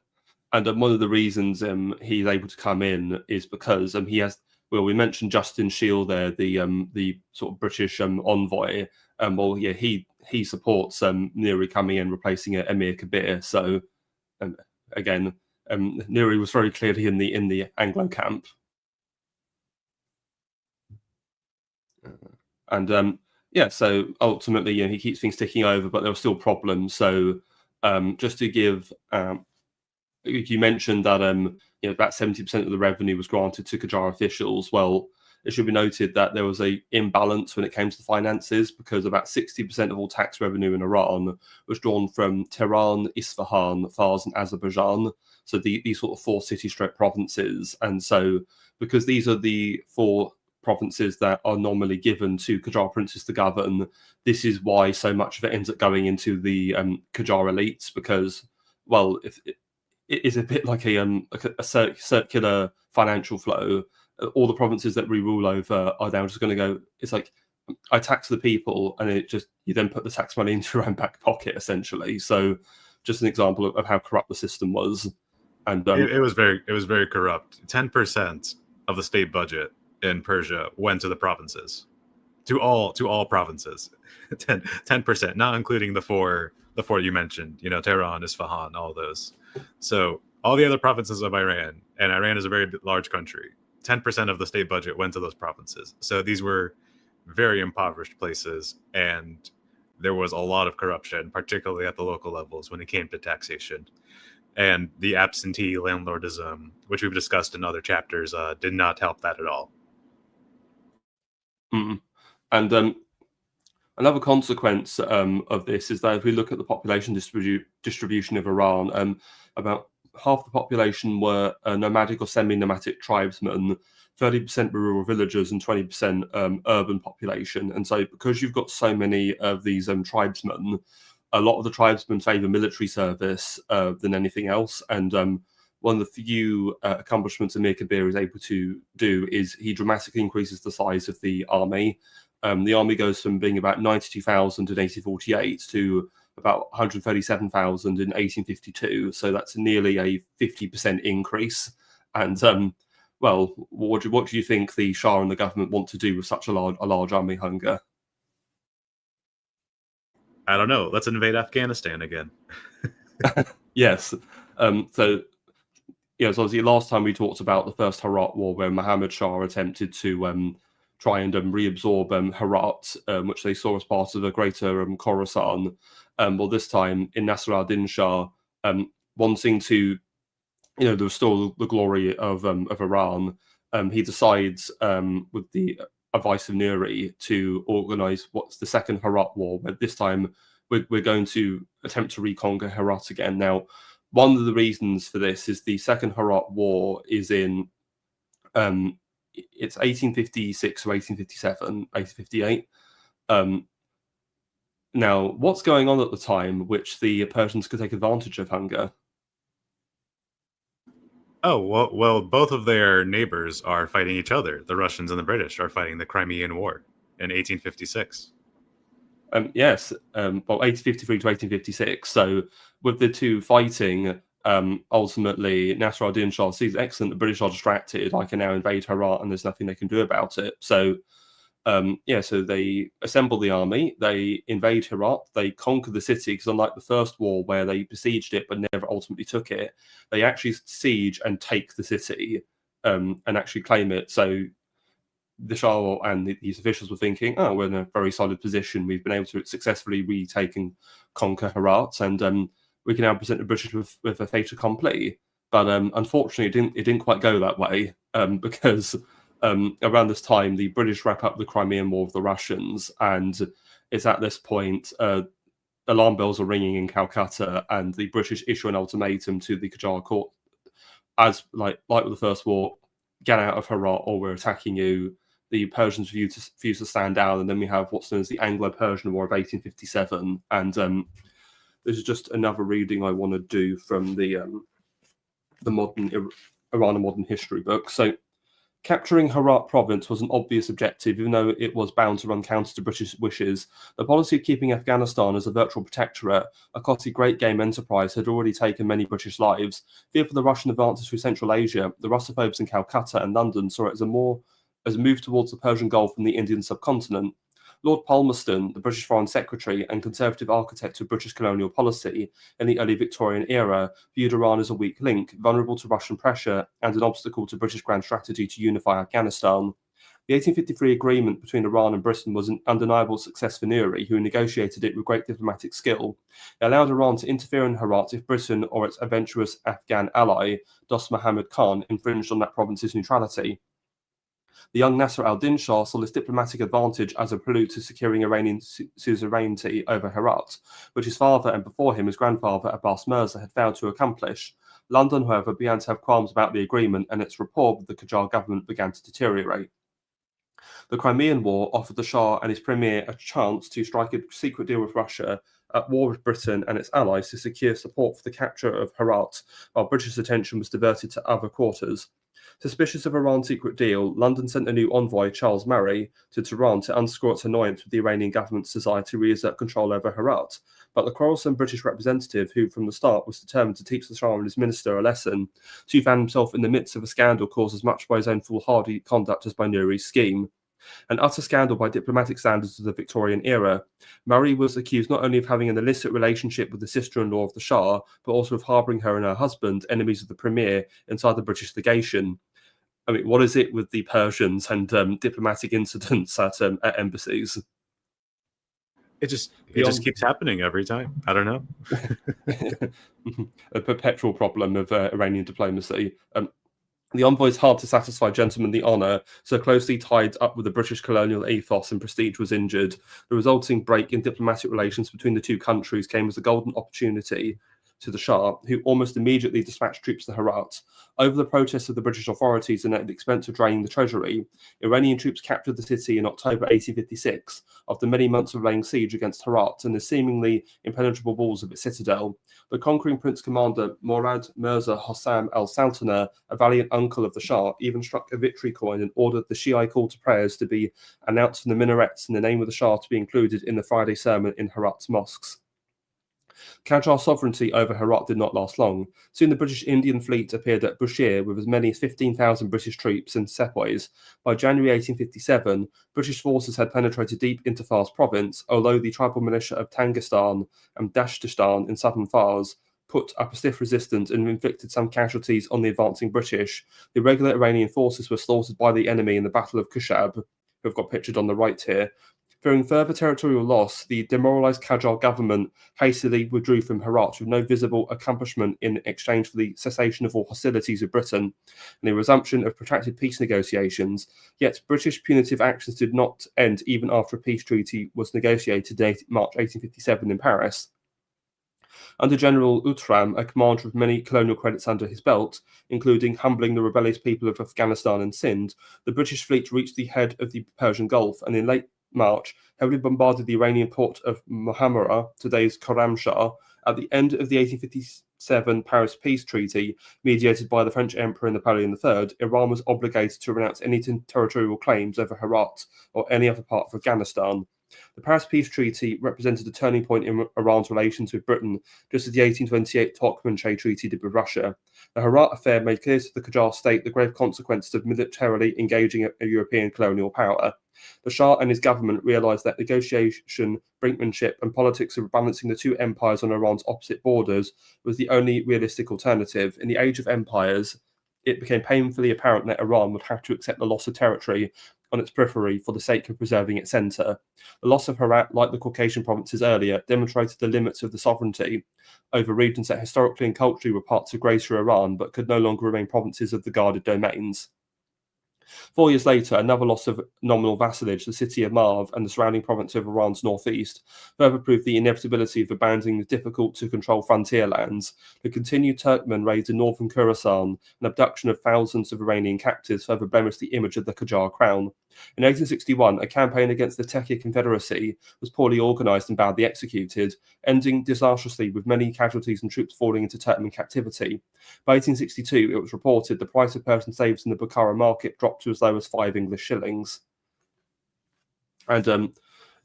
And one of the reasons he's able to come in is because he has. Well, we mentioned Justin Shield there, the sort of British envoy. Well, yeah, he supports Nuri coming in, replacing Emir Kabir. So, again, Nuri was very clearly in the Anglo camp. And yeah, so ultimately, he keeps things ticking over, but there are still problems. So, just to give, you mentioned that about 70% of the revenue was granted to Qajar officials. Well, it should be noted that there was a imbalance when it came to the finances, because about 60% of all tax revenue in Iran was drawn from Tehran, Isfahan, Fars, and Azerbaijan. So these sort of 4 city-stroke provinces. And so, because these are the 4 provinces that are normally given to Qajar princes to govern, this is why so much of it ends up going into the Qajar elites, because, well, if it is a bit like a circular financial flow. All the provinces that we rule over are now just going to go. It's like, I tax the people, and you then put the tax money into your own back pocket, essentially. So, just an example of how corrupt the system was. And it was very corrupt. 10% of the state budget in Persia went to the provinces, to all provinces. 10%, not including the four you mentioned. Tehran, Isfahan, all those. So all the other provinces of Iran, and Iran is a very large country, 10% of the state budget went to those provinces. So these were very impoverished places, and there was a lot of corruption, particularly at the local levels when it came to taxation. And the absentee landlordism, which we've discussed in other chapters, did not help that at all. And another consequence of this is that if we look at the population distribution of Iran, about half the population were nomadic or semi-nomadic tribesmen, 30% were rural villagers, and 20% urban population. And so, because you've got so many of these tribesmen, a lot of the tribesmen favour military service than anything else. And one of the few accomplishments Amir Kabir is able to do is he dramatically increases the size of the army. The army goes from being about 92,000 in 1848 to about 137,000 in 1852. So that's nearly a 50% increase. And well, what do you think the Shah and the government want to do with such a large army hunger? I don't know. Let's invade Afghanistan again. Yes. So obviously last time we talked about the first Herat War, where Muhammad Shah attempted to try and reabsorb Herat, which they saw as part of a greater Khorasan. Well, this time in Nasser al-Din Shah, wanting to, restore the glory of Iran, he decides, with the advice of Nuri, to organise what's the second Herat War. But this time, we're going to attempt to reconquer Herat again. Now, one of the reasons for this is the second Herat War is in it's 1856 or 1857, 1858. Now, what's going on at the time which the Persians could take advantage of hunger? Oh, well, both of their neighbors are fighting each other. The Russians and the British are fighting the Crimean War in 1856. Yes, well, 1853 to 1856. So with the two fighting, ultimately Nasser al-Din Shah sees, excellent, the British are distracted, I can now invade Herat and there's nothing they can do about it. So So they assemble the army, they invade Herat, they conquer the city, because unlike the First War, where they besieged it but never ultimately took it, they actually siege and take the city and actually claim it. So the Shah and these officials were thinking, oh, we're in a very solid position. We've been able to successfully retake and conquer Herat, and we can now present the British with a fait accompli. But unfortunately, it didn't quite go that way, because around this time, the British wrap up the Crimean War with the Russians, and it's at this point alarm bells are ringing in Calcutta, and the British issue an ultimatum to the Qajar court, as like with the First War, get out of Herat or we're attacking you. The Persians refuse to stand down, and then we have what's known as the Anglo-Persian War of 1857. And this is just another reading I want to do from the modern Iran and modern history book. So, capturing Herat province was an obvious objective, even though it was bound to run counter to British wishes. The policy of keeping Afghanistan as a virtual protectorate, a costly great game enterprise, had already taken many British lives. Fear for the Russian advances through Central Asia, the Russophobes in Calcutta and London saw it as a move towards the Persian Gulf and the Indian subcontinent. Lord Palmerston, the British Foreign Secretary and conservative architect of British colonial policy in the early Victorian era, viewed Iran as a weak link, vulnerable to Russian pressure and an obstacle to British grand strategy to unify Afghanistan. The 1853 agreement between Iran and Britain was an undeniable success for Naseri, who negotiated it with great diplomatic skill. It allowed Iran to interfere in Herat if Britain or its adventurous Afghan ally, Dost Muhammad Khan, infringed on that province's neutrality. The young Nasser al-Din Shah saw this diplomatic advantage as a prelude to securing Iranian suzerainty over Herat, which his father and before him his grandfather Abbas Mirza had failed to accomplish. London, however, began to have qualms about the agreement, and its rapport with the Qajar government began to deteriorate. The Crimean War offered the Shah and his premier a chance to strike a secret deal with Russia at war with Britain and its allies to secure support for the capture of Herat, while British attention was diverted to other quarters. Suspicious of Iran's secret deal, London sent a new envoy, Charles Murray, to Tehran to underscore its annoyance with the Iranian government's desire to reassert control over Herat. But the quarrelsome British representative, who from the start was determined to teach the Shah and his minister a lesson, soon found himself in the midst of a scandal caused as much by his own foolhardy conduct as by Naseri's scheme. An utter scandal by diplomatic standards of the Victorian era. Murray was accused not only of having an illicit relationship with the sister-in-law of the Shah, but also of harbouring her and her husband, enemies of the Premier, inside the British legation. I mean, what is it with the Persians and diplomatic incidents at embassies? It just keeps happening every time. I don't know. A perpetual problem of Iranian diplomacy. The envoy's hard to satisfy gentlemanly honour, so closely tied up with the British colonial ethos and prestige, was injured. The resulting break in diplomatic relations between the two countries came as a golden opportunity to the Shah, who almost immediately dispatched troops to Herat. Over the protests of the British authorities and at the expense of draining the treasury, Iranian troops captured the city in October 1856, after many months of laying siege against Herat and the seemingly impenetrable walls of its citadel. The conquering prince commander Morad Mirza Hossam al-Sultana, a valiant uncle of the Shah, even struck a victory coin and ordered the Shiite call to prayers to be announced from the minarets and the name of the Shah to be included in the Friday sermon in Herat's mosques. Qajar sovereignty over Herat did not last long. Soon the British Indian fleet appeared at Bushehr with as many as 15,000 British troops and sepoys. By January 1857, British forces had penetrated deep into Fars province, although the tribal militia of Tangistan and Dashtistan in southern Fars put up a stiff resistance and inflicted some casualties on the advancing British. The regular Iranian forces were slaughtered by the enemy in the Battle of Kushab, who have got pictured on the right here. Fearing further territorial loss, the demoralised Qajar government hastily withdrew from Herat with no visible accomplishment in exchange for the cessation of all hostilities with Britain and the resumption of protracted peace negotiations. Yet British punitive actions did not end even after a peace treaty was negotiated in March 1857 in Paris. Under General Outram, a commander with many colonial credits under his belt, including humbling the rebellious people of Afghanistan and Sindh, the British fleet reached the head of the Persian Gulf and in late March heavily bombarded the Iranian port of Mohammara, today's Khorramshahr. At the end of the 1857 Paris Peace Treaty, mediated by the French Emperor Napoleon III, Iran was obligated to renounce any territorial claims over Herat or any other part of Afghanistan. The Paris Peace Treaty represented a turning point in Iran's relations with Britain, just as the 1828 Turkmenchay Treaty did with Russia. The Herat affair made clear to the Qajar state the grave consequences of militarily engaging a European colonial power. The Shah and his government realised that negotiation, brinkmanship, and politics of balancing the two empires on Iran's opposite borders was the only realistic alternative. In the age of empires, it became painfully apparent that Iran would have to accept the loss of territory on its periphery for the sake of preserving its centre. The loss of Herat, like the Caucasian provinces earlier, demonstrated the limits of the sovereignty over regions that historically and culturally were parts of Greater Iran, but could no longer remain provinces of the guarded domains. 4 years later, another loss of nominal vassalage, the city of Marv and the surrounding province of Iran's northeast, further proved the inevitability of abandoning the difficult-to-control frontier lands. The continued Turkmen raids in northern Khorasan and abduction of thousands of Iranian captives further blemished the image of the Qajar crown. In 1861, a campaign against the Tekke Confederacy was poorly organised and badly executed, ending disastrously with many casualties and troops falling into Turkmen captivity. By 1862, it was reported the price of Persian slaves in the Bukhara market dropped to as low as 5 English shillings. And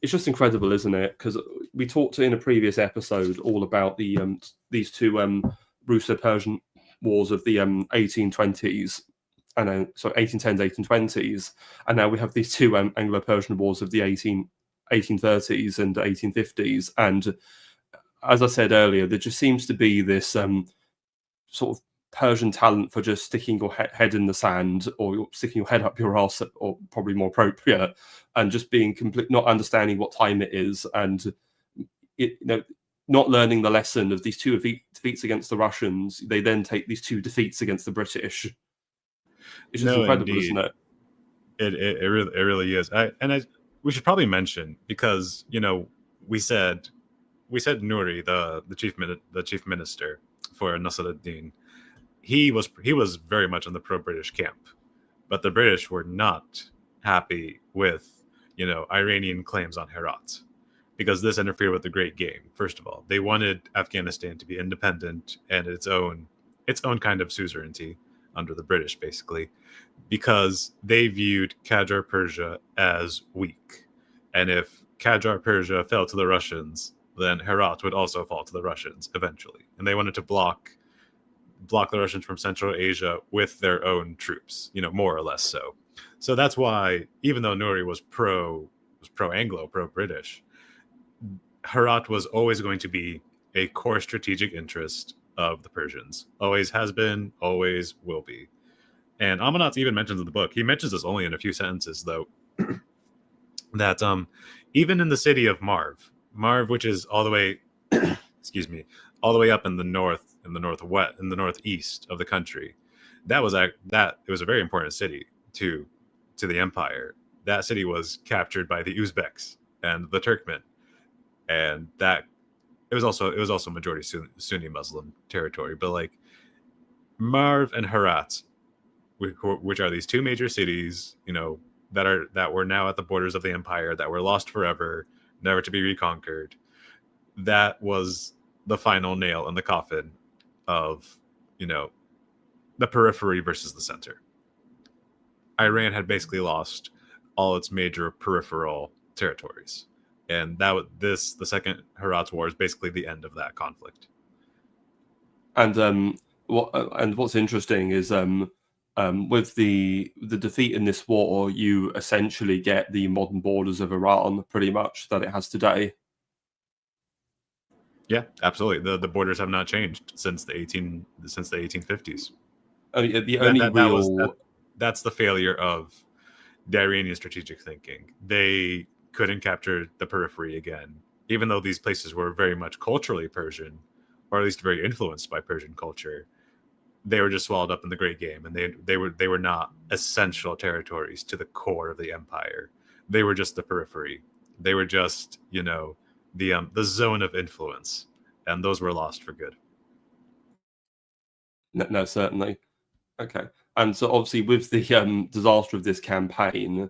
it's just incredible, isn't it? Because we talked in a previous episode all about these two Russo-Persian wars of the 1820s. And 1810s, 1820s, and now we have these two Anglo-Persian wars of the 1830s and 1850s. And as I said earlier, there just seems to be this sort of Persian talent for just sticking your head in the sand, or sticking your head up your arse, or probably more appropriate, and just being not understanding what time it is, and not learning the lesson of these two defeats against the Russians. They then take these two defeats against the British. It's just incredible, indeed. Isn't it? It really is. We should probably mention, because we said Nouri, the chief minister for Nasruddin, he was very much in the pro-British camp, but the British were not happy with Iranian claims on Herat, because this interfered with the Great Game. First of all, they wanted Afghanistan to be independent and its own kind of suzerainty under the British, basically, because they viewed Qajar Persia as weak. And if Qajar Persia fell to the Russians, then Herat would also fall to the Russians eventually. And they wanted to block the Russians from Central Asia with their own troops, more or less so. So that's why, even though Nouri was pro-Anglo, pro-British, Herat was always going to be a core strategic interest of the Persians. Always has been, always will be. And Amanat even mentions in the book, he mentions this only in a few sentences though, that even in the city of Marv, which is all the way all the way up in the north, in the northwest, in the northeast of the country, it was a very important city to the empire. That city was captured by the Uzbeks and the Turkmen, and that it was also majority Sunni Muslim territory. But like Marv and Herat, which are these two major cities, that were now at the borders of the empire, that were lost forever, never to be reconquered. That was the final nail in the coffin of, the periphery versus the center. Iran had basically lost all its major peripheral territories. And the Second Herat War is basically the end of that conflict. And what's interesting is with the defeat in this war, you essentially get the modern borders of Iran, pretty much, that it has today. Yeah, absolutely. The borders have not changed since the 1850s. That's the failure of the Iranian strategic thinking. They couldn't capture the periphery again, even though these places were very much culturally Persian, or at least very influenced by Persian culture. They were just swallowed up in the Great Game, and they were not essential territories to the core of the empire. They were just the periphery. They were just, the zone of influence, and those were lost for good. No, certainly. Okay, and so obviously with the disaster of this campaign,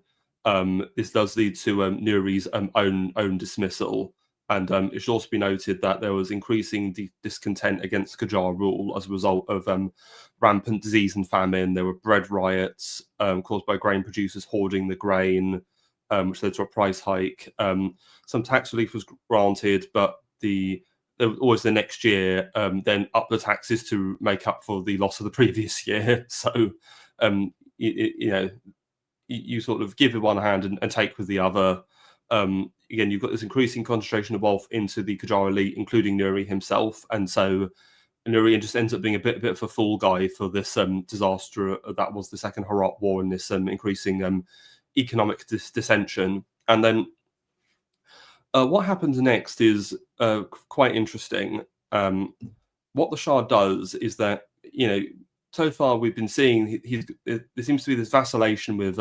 this does lead to Nouri's own dismissal, and it should also be noted that there was increasing discontent against Qajar rule as a result of rampant disease and famine. There were bread riots caused by grain producers hoarding the grain. which led to a price hike. Some tax relief was granted, but there was always the next year, then up the taxes to make up for the loss of the previous year. So, you sort of give with one hand and take with the other. Again, you've got this increasing concentration of wealth into the Qajar elite, including Nuri himself, and so Nuri just ends up being a bit of a fool guy for this disaster that was the Second Herat War and this increasing economic dissension. And then what happens next is quite interesting. What the Shah does is that, so far we've been seeing there seems to be this vacillation with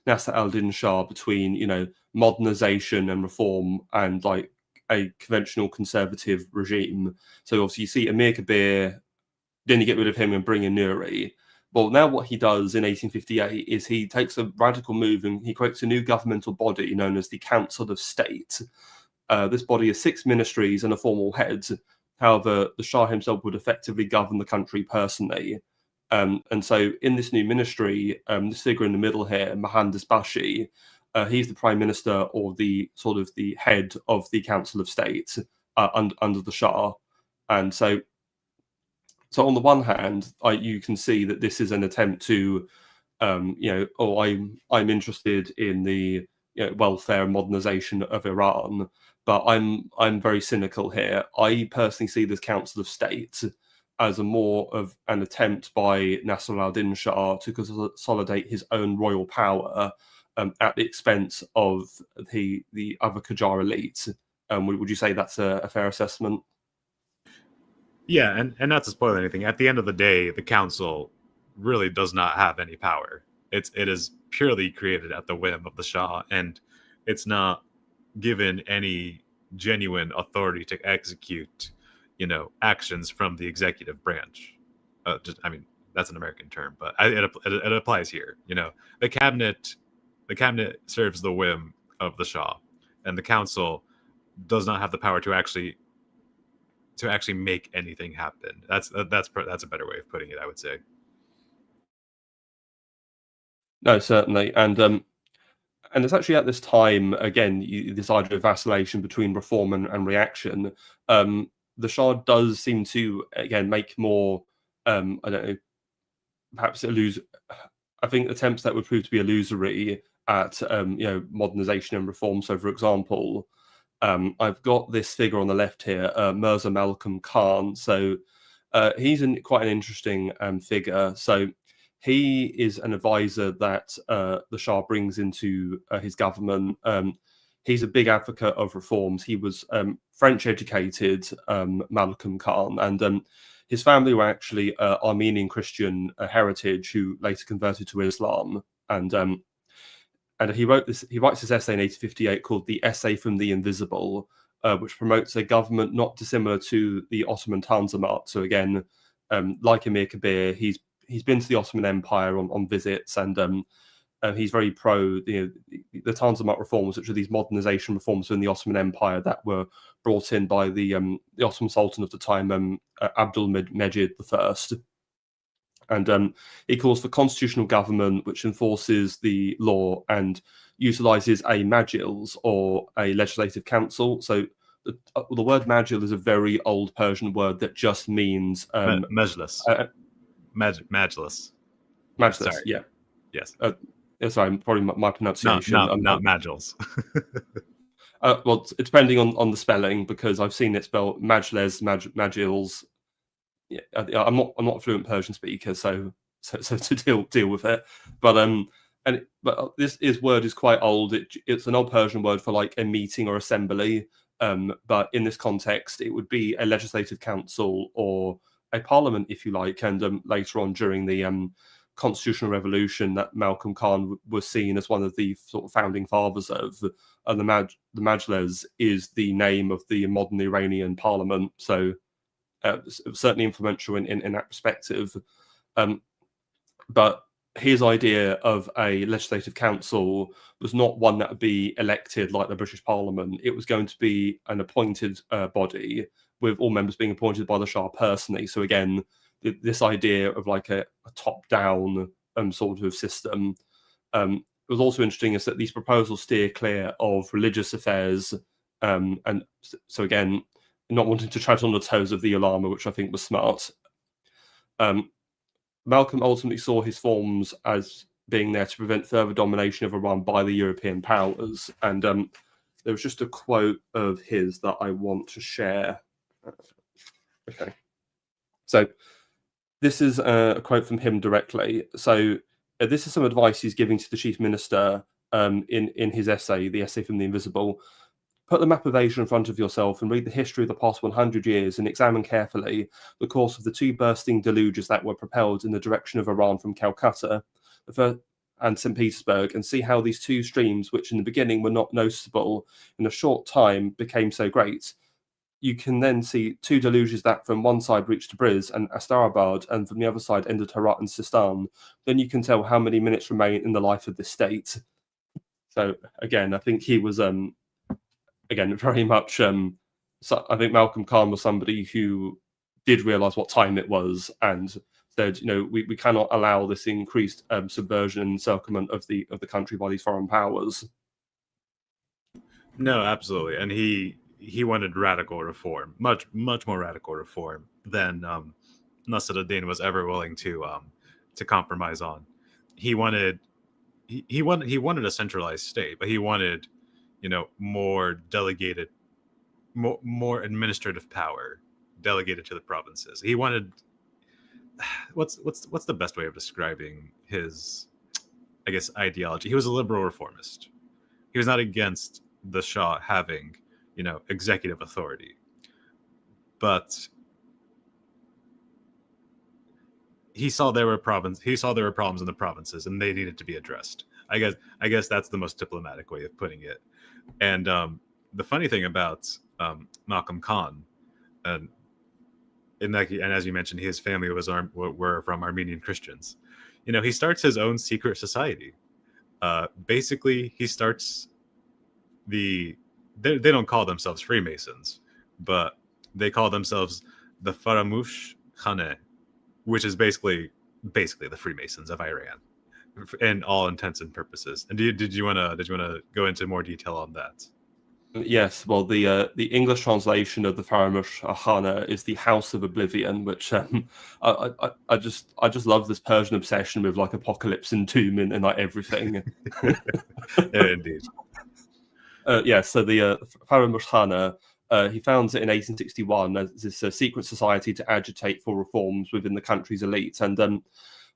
Nasser al-Din Shah between, modernization and reform and like a conventional conservative regime. So obviously you see Amir Kabir, then you get rid of him and bring in Nuri. Well, now what he does in 1858 is he takes a radical move and he creates a new governmental body known as the Council of State. This body has 6 ministries and a formal head. However, the Shah himself would effectively govern the country personally. And so in this new ministry, this figure in the middle here, Mohandas Bashi, he's the prime minister or the sort of the head of the Council of State under the Shah. And so on the one hand, you can see that this is an attempt to, I'm interested in the welfare and modernization of Iran, but I'm very cynical here. I personally see this Council of State as a more of an attempt by Nasser al-Din Shah to consolidate his own royal power at the expense of the other Qajar elite. Would you say that's a fair assessment? Yeah, and not to spoil anything, at the end of the day, the council really does not have any power. It is purely created at the whim of the Shah, and it's not given any genuine authority to execute, actions from the executive branch. That's an American term, but it applies here. The cabinet serves the whim of the Shah, and the council does not have the power to actually make anything happen. That's a better way of putting it, I would say. No, certainly, and it's actually at this time again this idea of vacillation between reform and reaction. The Shah does seem to again make more, I don't know, perhaps I think attempts that would prove to be illusory at modernization and reform. So, for example, I've got this figure on the left here, Mirza Malcolm Khan. So he's quite an interesting figure. So he is an advisor that the Shah brings into his government. He's a big advocate of reforms. He was French educated, Malcolm Khan, and his family were actually Armenian Christian heritage who later converted to Islam. And he writes this essay in 1858 called The Essay from the Invisible, which promotes a government not dissimilar to the Ottoman Tanzimat. So again, like Amir Kabir, he's been to the Ottoman Empire on visits, and he's very pro the Tanzimat reforms, which are these modernization reforms in the Ottoman Empire that were brought in by the Ottoman Sultan of the time, Abdul Mejid I. And he calls for constitutional government, which enforces the law and utilizes a majlis or a legislative council. So the word majlis is a very old Persian word that just means majlis. Majlis. Majlis, sorry. yeah. Yes. Sorry, probably my pronunciation. Not majlis. Well, it's depending on the spelling, because I've seen it spelled majles, majils. Yeah, I'm not a fluent Persian speaker, so to deal with it. But this word is quite old. It's an old Persian word for like a meeting or assembly. But in this context, it would be a legislative council or a parliament, if you like. And later on, during the constitutional revolution, that Malcolm Khan was seen as one of the sort of founding fathers of. And the Majlis is the name of the modern Iranian parliament. So. Certainly influential in that perspective. But his idea of a legislative council was not one that would be elected like the British Parliament. It was going to be an appointed body with all members being appointed by the Shah personally. So again, this idea of like a top-down sort of system. was also interesting is that these proposals steer clear of religious affairs, and so again, not wanting to tread on the toes of the ulama, which I think was smart. Malcolm ultimately saw his forms as being there to prevent further domination of Iran by the European powers. And there was just a quote of his that I want to share. Okay. So this is a quote from him directly. So this is some advice he's giving to the chief minister in his essay, the essay from the Invisible. Put the map of Asia in front of yourself and read the history of the past 100 years and examine carefully the course of the two bursting deluges that were propelled in the direction of Iran from Calcutta and St. Petersburg, and see how these two streams, which in the beginning were not noticeable, in a short time became so great. You can then see two deluges that from one side reached Tabriz and Astarabad, and from the other side ended Herat and Sistan. Then you can tell how many minutes remain in the life of this state. So again, I think he was again, very much. So I think Malcolm Khan was somebody who did realise what time it was and said, we cannot allow this increased subversion and encirclement of the country by these foreign powers. No, absolutely, and he wanted radical reform, much more radical reform than Nasruddin was ever willing to compromise on. He wanted a centralized state, but he wanted more delegated, more administrative power delegated to the provinces. He wanted what's the best way of describing his, I guess, ideology? He was a liberal reformist. He was not against the Shah having executive authority, but he saw there were problems in the provinces and they needed to be addressed. I guess that's the most diplomatic way of putting it. And the funny thing about Malcolm Khan, and as you mentioned, his family were from Armenian Christians. He starts his own secret society. Basically, he starts they don't call themselves Freemasons, but they call themselves the Faramush Khane, which is basically the Freemasons of Iran, in all intents and purposes. And did you want to go into more detail on that? Yes, well, the English translation of the Faramush Khana is the House of Oblivion, which I just love this Persian obsession with like apocalypse and doom and like everything. Yeah, indeed. So the Faramush Khana, he founds it in 1861 as this secret society to agitate for reforms within the country's elite. And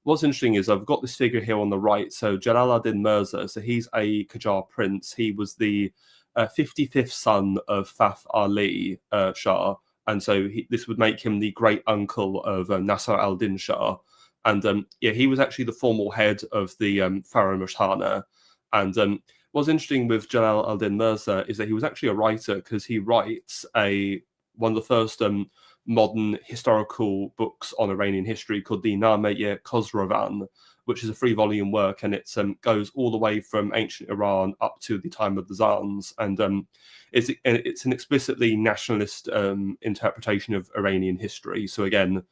what's interesting is I've got this figure here on the right. So Jalal ad-Din Mirza, so he's a Qajar prince. He was the 55th son of Faf Ali Shah, and so this would make him the great uncle of Nasser al-Din Shah. And he was actually the formal head of the Faramush Khana. And what's interesting with Jalal ad-Din Mirza is that he was actually a writer, because he writes one of the first modern historical books on Iranian history called the Name-i Khosrovan, which is a 3-volume work, and it goes all the way from ancient Iran up to the time of the Tsars, and it's an explicitly nationalist interpretation of Iranian history. So again,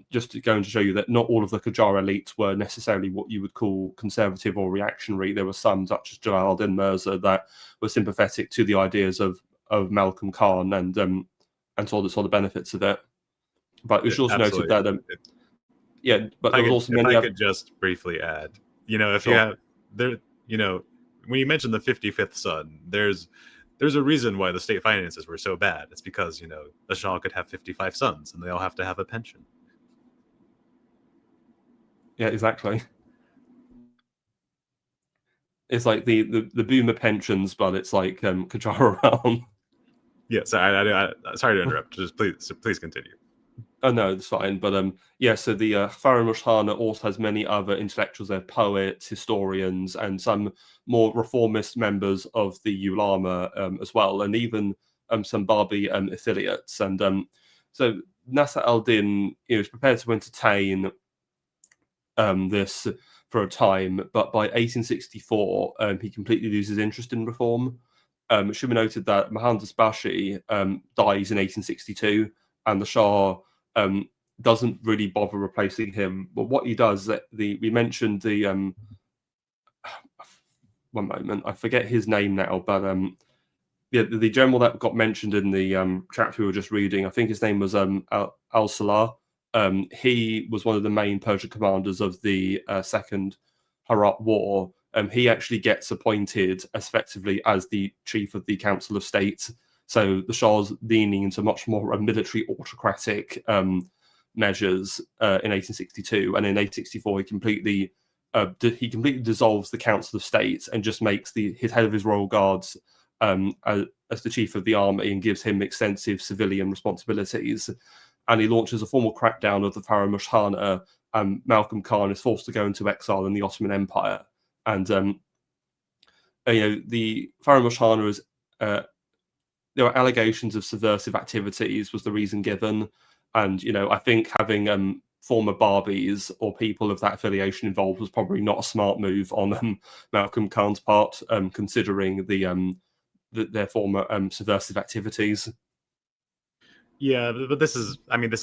just going to show you that not all of the Qajar elites were necessarily what you would call conservative or reactionary. There were some, such as Jalal ad-Din Mirza, that were sympathetic to the ideas of Malcolm Khan and saw the benefits of it. But we should also note that but there was also many. I could just briefly add, if you have there, when you mentioned the 55th son, there's a reason why the state finances were so bad. It's because the Shah could have 55 sons, and they all have to have a pension. Yeah, exactly. It's like the boomer pensions, but it's like Qajar around. Yeah, sorry to interrupt. Just please continue. Oh no, it's fine. But so the Faramush Khana also has many other intellectuals there, poets, historians, and some more reformist members of the ulama as well, and even some Babi affiliates. And so Nasser al-Din is prepared to entertain this for a time, but by 1864 he completely loses interest in reform. It should be noted that Mohandas Bashi dies in 1862, and the Shah doesn't really bother replacing him. But what he does, we mentioned the one moment, I forget his name now, but yeah, the general that got mentioned in the chapter we were just reading, I think his name was Al-Salah. He was one of the main Persian commanders of the Second Herat War. He actually gets appointed effectively as the chief of the Council of State. So the Shah's leaning into much more military autocratic measures in 1862, and in 1864 he completely dissolves the Council of State and just makes his head of his royal guards as the chief of the army, and gives him extensive civilian responsibilities. And he launches a formal crackdown of the Faramushkhana, and Malcolm Khan is forced to go into exile in the Ottoman Empire. And the Faramushkhana is there were allegations of subversive activities was the reason given, and I think having former Barbies or people of that affiliation involved was probably not a smart move on Malcolm Khan's part, considering their former subversive activities. Yeah, but this is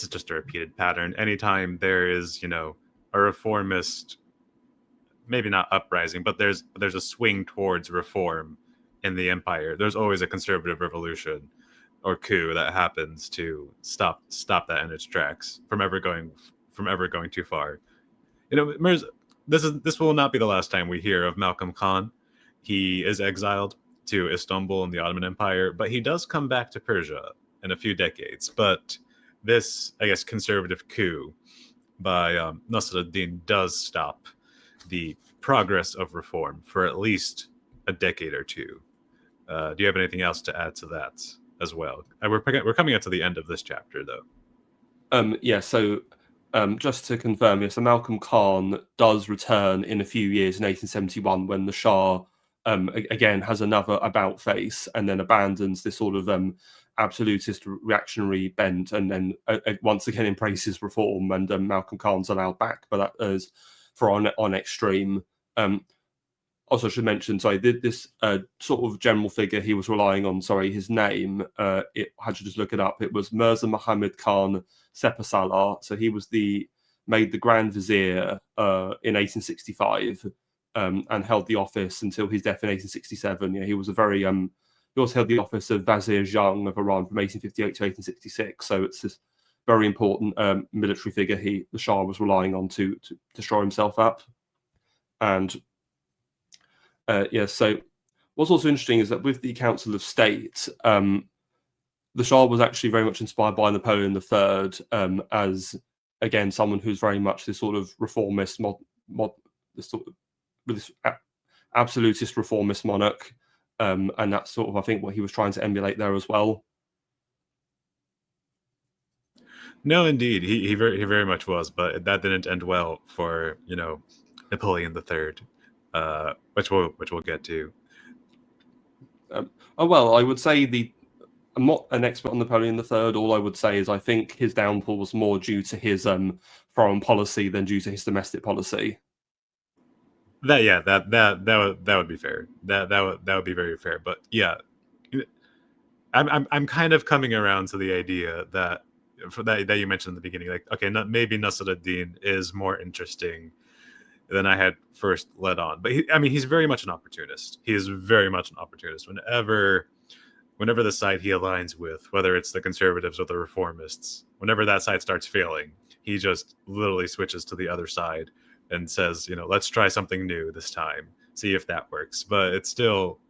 just a repeated pattern. Anytime there is, a reformist, maybe not uprising, but there's a swing towards reform in the empire, there's always a conservative revolution or coup that happens to stop that in its tracks from ever going too far. Mirz, this will not be the last time we hear of Malcolm Khan. He is exiled to Istanbul in the Ottoman Empire, but he does come back to Persia in a few decades. But this, I guess, conservative coup by Nasruddin does stop the progress of reform for at least a decade or two. Do you have anything else to add to that as well? We're coming up to the end of this chapter, though. Yeah, so just to confirm, yes, so Malcolm Khan does return in a few years in 1871 when the Shah again has another about face and then abandons this sort of absolutist reactionary bent, and then once again embraces reform, and Malcolm Khan's allowed back, but that is for on extreme. Also, I should mention, sorry, this sort of general figure he was relying on, his name, I had to just look it up. It was Mirza Muhammad Khan Sepasalar. So he was made the Grand Vizier in 1865 and held the office until his death in 1867. Yeah, he was he also held the office of Vizier Jung of Iran from 1858 to 1866. So it's this very important military figure the Shah was relying on to shore himself up. And so what's also interesting is that with the Council of State, the Shah was actually very much inspired by Napoleon III as, again, someone who's very much this sort of reformist, this absolutist reformist monarch. And that's sort of, I think, what he was trying to emulate there as well. No, indeed, he very much was, but that didn't end well for Napoleon III. Which we'll get to. I would say I'm not an expert on Napoleon III. All I would say is I think his downfall was more due to his foreign policy than due to his domestic policy. That would be fair. That would be very fair. But yeah, I'm kind of coming around to the idea that you mentioned in the beginning. Like, okay, maybe Nasruddin is more interesting than I had first led on. But he's very much an opportunist. He is very much an opportunist. Whenever the side he aligns with, whether it's the conservatives or the reformists, whenever that side starts failing, he just literally switches to the other side and says, let's try something new this time, see if that works. But it's still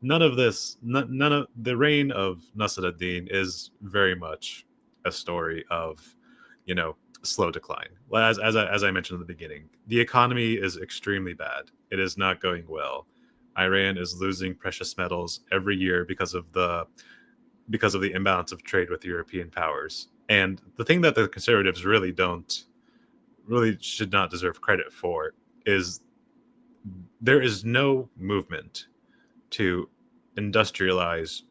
none of the reign of Nasruddin is very much a story of, slow decline. As I mentioned in the beginning, the economy is extremely bad. It is not going well. Iran is losing precious metals every year because of the imbalance of trade with European powers. And the thing that the conservatives really should not deserve credit for is there is no movement to industrialize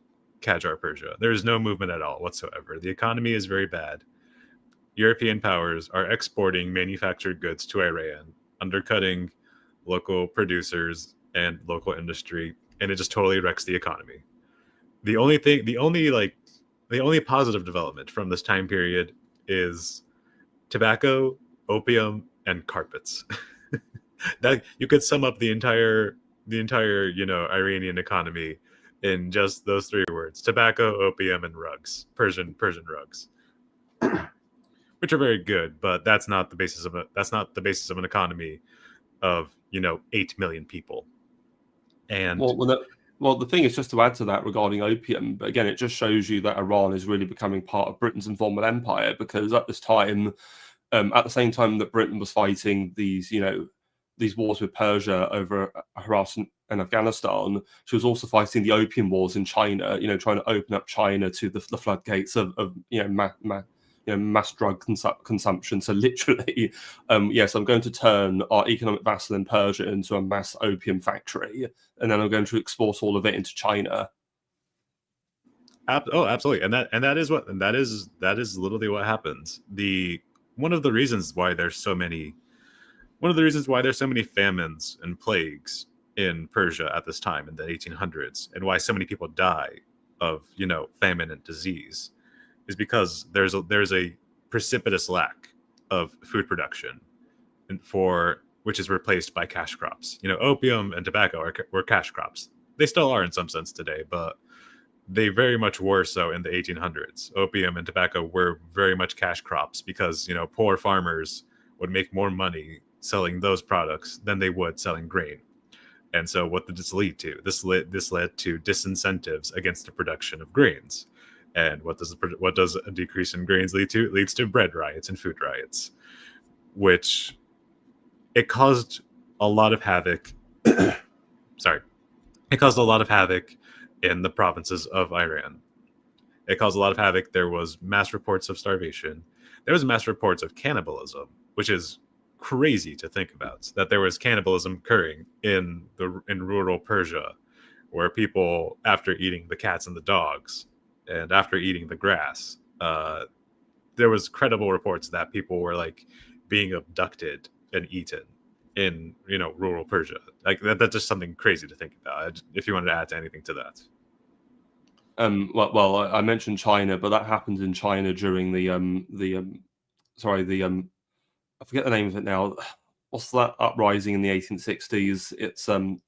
Qajar Persia. There is no movement at all whatsoever. The economy is very bad. European powers are exporting manufactured goods to Iran, undercutting local producers and local industry, and it just totally wrecks the economy. The only positive development from this time period is tobacco, opium, and carpets. That you could sum up the entire Iranian economy in just those 3 words: tobacco, opium, and rugs, Persian rugs, which are very good, but that's not the basis of an economy of 8 million people. And the thing is, just to add to that regarding opium, but again, it just shows you that Iran is really becoming part of Britain's informal empire, because at this time, at the same time that Britain was fighting these wars with Persia over Iraq and Afghanistan, she was also fighting the opium wars in China, trying to open up China to the floodgates of mass drug consumption. So literally, yes, I'm going to turn our economic vassal in Persia into a mass opium factory, and then I'm going to export all of it into China. Oh, absolutely, and that is literally what happens. One of the reasons why there's so many famines and plagues in Persia at this time in the 1800s, and why so many people die of famine and disease, is because there's a precipitous lack of food production, which is replaced by cash crops. Opium and tobacco were cash crops. They still are in some sense today, but they very much were so in the 1800s. Opium and tobacco were very much cash crops, because poor farmers would make more money selling those products than they would selling grain. And so what did this lead to? This led to disincentives against the production of grains. And what does a decrease in grains lead to? It leads to bread riots and food riots, which it caused a lot of havoc. Sorry. It caused a lot of havoc in the provinces of Iran. It caused a lot of havoc. There was mass reports of starvation. There was mass reports of cannibalism, which is crazy to think about, that there was cannibalism occurring in rural Persia, where people, after eating the cats and the dogs, and after eating the grass, there was credible reports that people were being abducted and eaten in rural Persia. That's just something crazy to think about. If you wanted to add to anything to that. Well, I mentioned China, but that happened in China during I forget the name of it now. What's that uprising in the 1860s? It's the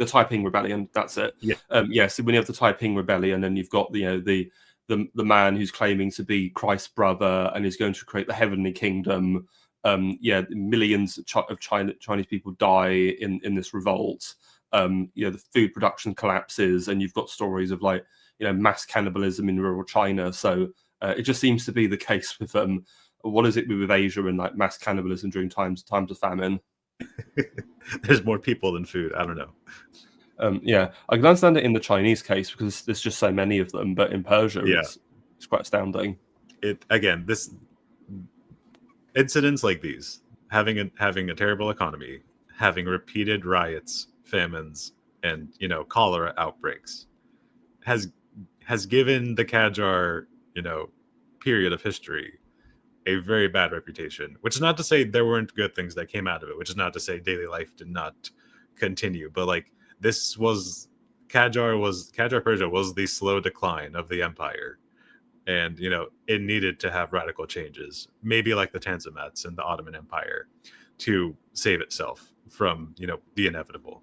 Taiping Rebellion. That's it. Yeah. Yes, when you have the Taiping Rebellion, and you've got the man who's claiming to be Christ's brother and is going to create the heavenly kingdom. Millions of Chinese people die in this revolt. The food production collapses, and you've got stories of mass cannibalism in rural China. So it just seems to be the case with what is it with Asia and mass cannibalism during times of famine? There's more people than food. I don't know. I can understand it in the Chinese case because there's just so many of them, but in Persia, it's quite astounding. This incidents like these, having a terrible economy, having repeated riots, famines, and cholera outbreaks, has given the Qajar period of history a very bad reputation. Which is not to say there weren't good things that came out of it. Which is not to say daily life did not continue. But Qajar Persia was the slow decline of the empire, and it needed to have radical changes, maybe like the Tanzimats in the Ottoman Empire, to save itself from the inevitable.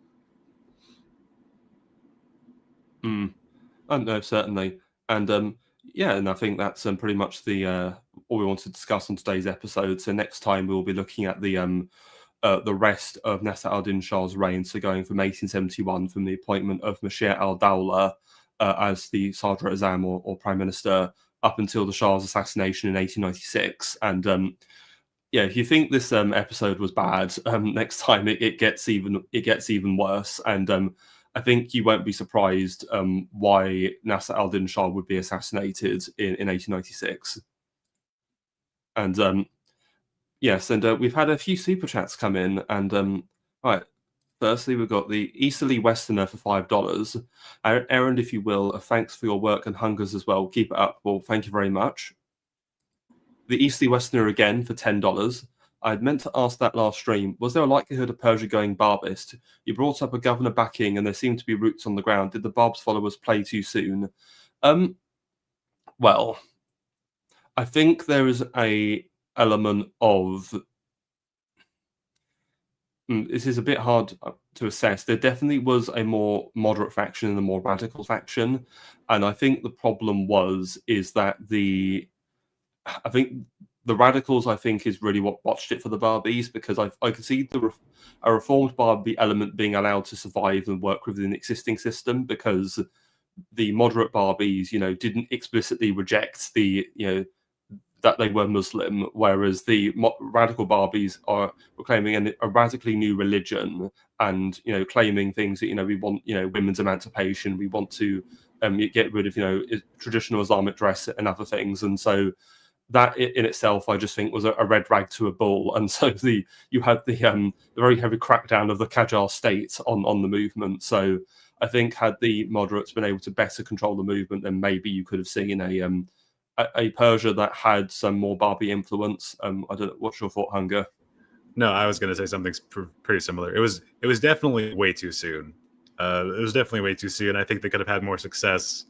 No, certainly, and and I think that's pretty much all we wanted to discuss on today's episode. So next time we'll be looking at the rest of Nasser al-Din Shah's reign, so going from 1871, from the appointment of Mashir al-Dawla as the Sadr Azam or Prime Minister, up until the Shah's assassination in 1896. And if you think this episode was bad, next time it gets even worse. And I think you won't be surprised why Nasser al-Din Shah would be assassinated in 1896. And yes, and we've had a few super chats come in, and right. Firstly, we've got the Easterly Westerner for $5. Aaron, if you will, thanks for your work and hungers as well. Keep it up. Well, thank you very much. The Easterly Westerner again for $10. I'd meant to ask that last stream. Was there a likelihood of Persia going Barbist? You brought up a governor backing, and there seemed to be roots on the ground. Did the Barb's followers play too soon? Well, I think there is a element of This is a bit hard to assess. There definitely was a more moderate faction and a more radical faction, and I think the problem is that I think the radicals, I think, is really what botched it for the Barbies, because I could see a reformed Barbie element being allowed to survive and work within the existing system, because the moderate Barbies, didn't explicitly reject that they were Muslim, whereas the radical Barbies are proclaiming a radically new religion, and claiming things that we want women's emancipation, we want to get rid of traditional Islamic dress and other things, and so that in itself, I just think, was a red rag to a bull. And so you had the very heavy crackdown of the Qajar state on the movement. So I think had the moderates been able to better control the movement, then maybe you could have seen a Persia that had some more Barbie influence. I don't know. What's your thought, Hunger? No, I was going to say something pretty similar. It was definitely way too soon. It was definitely way too soon. I think they could have had more success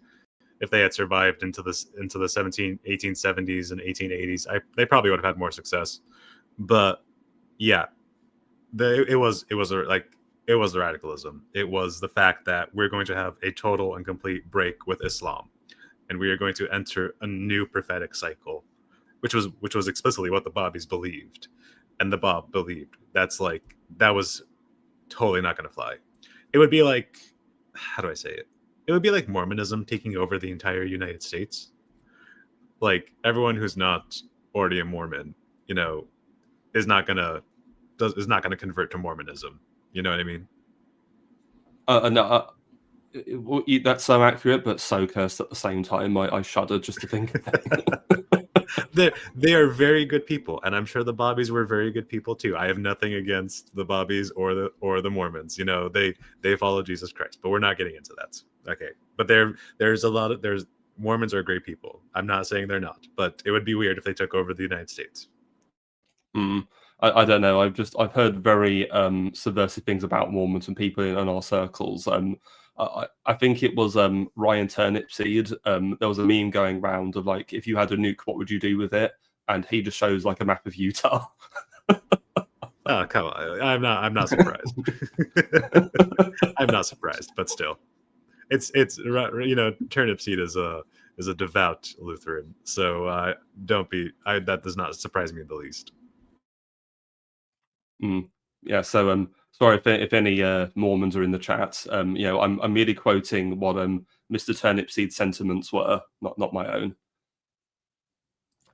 if they had survived into the 1870s and 1880s. They probably would have had more success. But yeah, it was the radicalism. It was the fact that we're going to have a total and complete break with Islam, and we are going to enter a new prophetic cycle, which was explicitly what the Bobbies believed, and the Bob believed. That was totally not going to fly. It would be like, how do I say it? It would be like Mormonism taking over the entire United States. Like, everyone who's not already a Mormon, is not gonna convert to Mormonism. You know what I mean? No, that's so accurate, but so cursed at the same time. I shudder just to think of that. They are very good people, and I'm sure the Bobbies were very good people too. I have nothing against the Bobbies or the Mormons. They follow Jesus Christ, but we're not getting into that. Okay, but there's Mormons are great people. I'm not saying they're not, but it would be weird if they took over the United States. I don't know. I've heard very subversive things about Mormons and people in our circles. I think it was Ryan Turnipseed. There was a meme going around of like, if you had a nuke, what would you do with it? And he just shows like a map of Utah. Oh, come on! I'm not surprised. I'm not surprised, but still, it's Turnipseed is a devout Lutheran, so don't be. That does not surprise me in the least. Yeah. So sorry if any Mormons are in the chat. I'm merely quoting what Mr. Turnipseed's sentiments were, not my own.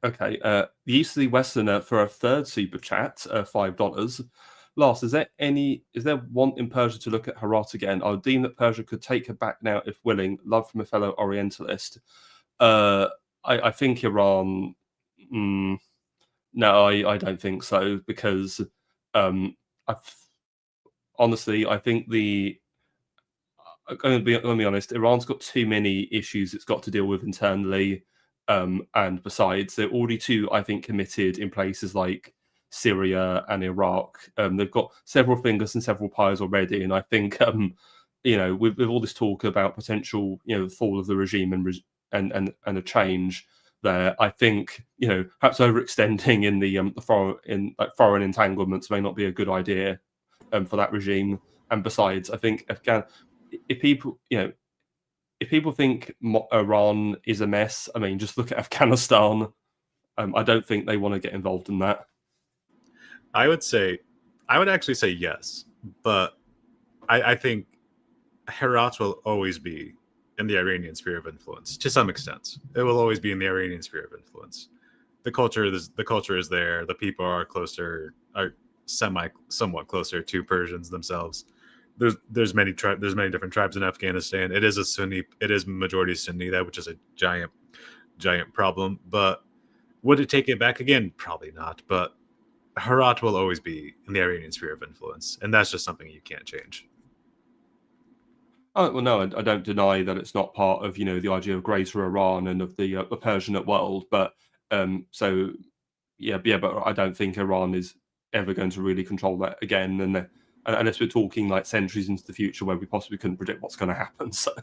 Okay, the Easterly Westerner for a third super chat, $5. Last, is there want in Persia to look at Herat again? I would deem that Persia could take her back now if willing. Love from a fellow Orientalist. I think Iran. No, I don't think so, because honestly, I think I'm going to be honest. Iran's got too many issues it's got to deal with internally. And besides, they're already too, I think, committed in places like Syria and Iraq. They've got several fingers and several pies already, and I think, with all this talk about potential, fall of the regime and a change there, I think, perhaps overextending in the foreign entanglements may not be a good idea for that regime. And besides, I think if people think Iran is a mess, I mean, just look at Afghanistan. I don't think they want to get involved in that. I would actually say yes, but I think Herat will always be in the Iranian sphere of influence to some extent. It will always be in the Iranian sphere of influence. The culture is there. The people are somewhat closer to Persians themselves. There's many different tribes in Afghanistan. It is majority Sunni, which is a giant problem. But would it take it back again? Probably not. But Herat will always be in the Iranian sphere of influence, and that's just something you can't change. Oh, well, no, I don't deny that it's not part of the idea of Greater Iran and of the Persianate world. But but I don't think Iran is ever going to really control that again, and unless we're talking like centuries into the future where we possibly couldn't predict what's going to happen. So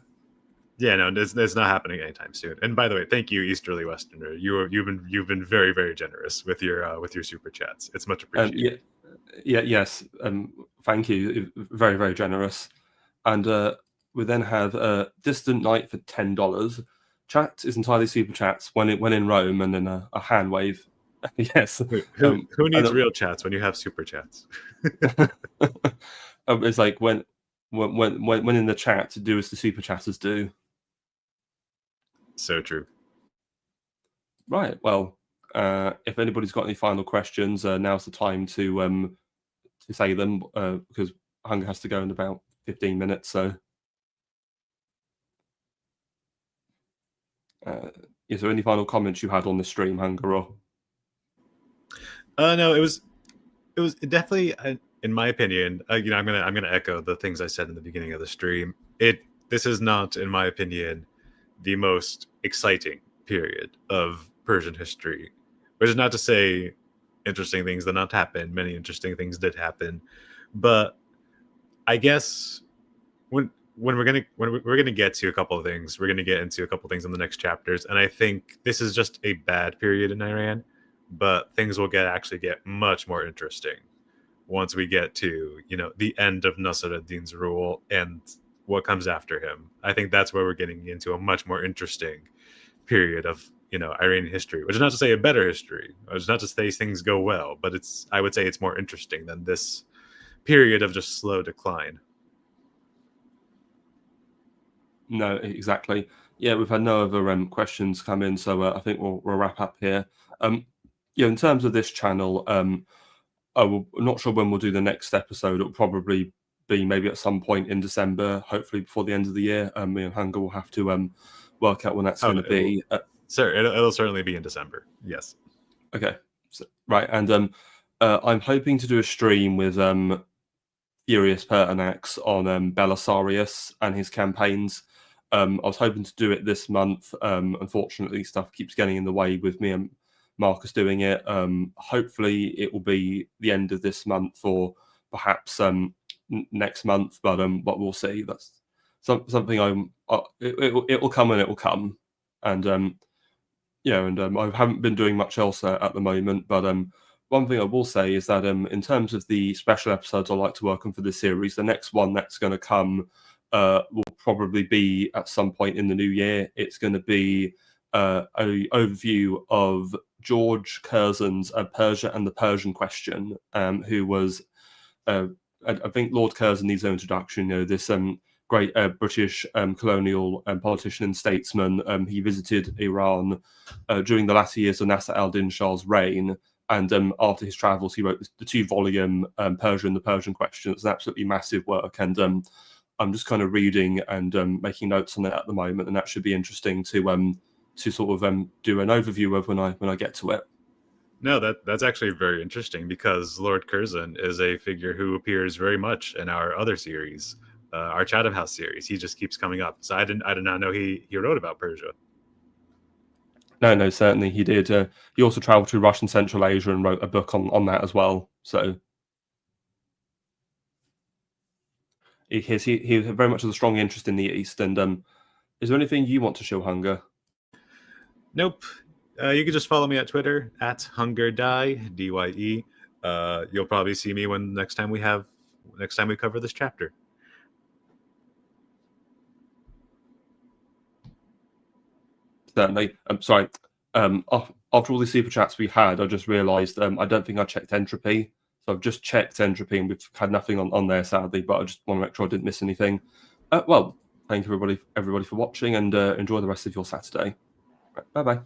yeah, no, it's not happening anytime soon. And by the way, thank you, Easterly Westerner. You've been very, very generous with your super chats. It's much appreciated. Yes. Thank you. Very, very generous. And we then have Distant Night for $10. Chat is entirely super chats when in Rome, and then a hand wave. Yes. Who needs And, real chats when you have super chats? it's like when in the chat, do as the super chatters do. So true. Right. Well, if anybody's got any final questions, now's the time to say them, because Hunger has to go in about 15 minutes. So, is there any final comments you had on the stream, Hunger? Or No, it was definitely, in my opinion, I'm gonna echo the things I said in the beginning of the stream. This is not, in my opinion, the most exciting period of Persian history, which is not to say interesting things did not happen. Many interesting things did happen, but I guess when we're gonna get to a couple of things, we're gonna get into a couple of things in the next chapters, and I think this is just a bad period in Iran, but things will actually get much more interesting once we get to the end of Nasr ad-Din's rule and what comes after him. I think that's where we're getting into a much more interesting period of Iranian history, which is not to say a better history, which is not to say things go well, but I would say it's more interesting than this period of just slow decline. no, exactly. Yeah, we've had no other questions come in, so I think we'll wrap up here. In terms of this channel, I'm not sure when we'll do the next episode. It'll probably be maybe at some point in December, hopefully before the end of the year. Me and Hunger will have to work out when that's going to be. Sir, it'll certainly be in December. Yes. Okay. Right, and I'm hoping to do a stream with Furious Pertinax on Belisarius and his campaigns. I was hoping to do it this month. Unfortunately, stuff keeps getting in the way with me and Marcus doing it. Hopefully, it will be the end of this month or perhaps next month, but we'll see. That's something it will come when it will come, and I haven't been doing much else at the moment, but one thing I will say is that in terms of the special episodes I like to work on for this series, the next one that's going to come will probably be at some point in the new year. It's going to be an overview of George Curzon's Persia and the Persian Question, who was, I think Lord Curzon needs no introduction. This great British colonial politician and statesman. He visited Iran during the latter years of Nasser al-Din Shah's reign. And after his travels, he wrote the 2-volume Persia and the Persian Question. It's an absolutely massive work. And I'm just kind of reading and making notes on it at the moment. And that should be interesting to sort of do an overview of when I get to it. No, that's actually very interesting because Lord Curzon is a figure who appears very much in our other series, our Chatham House series. He just keeps coming up. So I did not know he wrote about Persia. No, certainly he did. He also traveled to Russian Central Asia and wrote a book on that as well. So he very much has a strong interest in the East. And is there anything you want to show, Hunger? Nope. You can just follow me at Twitter at HungerDye, DYE. You'll probably see me when next time we cover this chapter. Certainly. I'm sorry. After all the super chats we had, I just realised I don't think I checked entropy. So I've just checked entropy and we've had nothing on there, sadly. But I just want to make sure I didn't miss anything. Well, thank you everybody for watching, and enjoy the rest of your Saturday. Right, bye bye.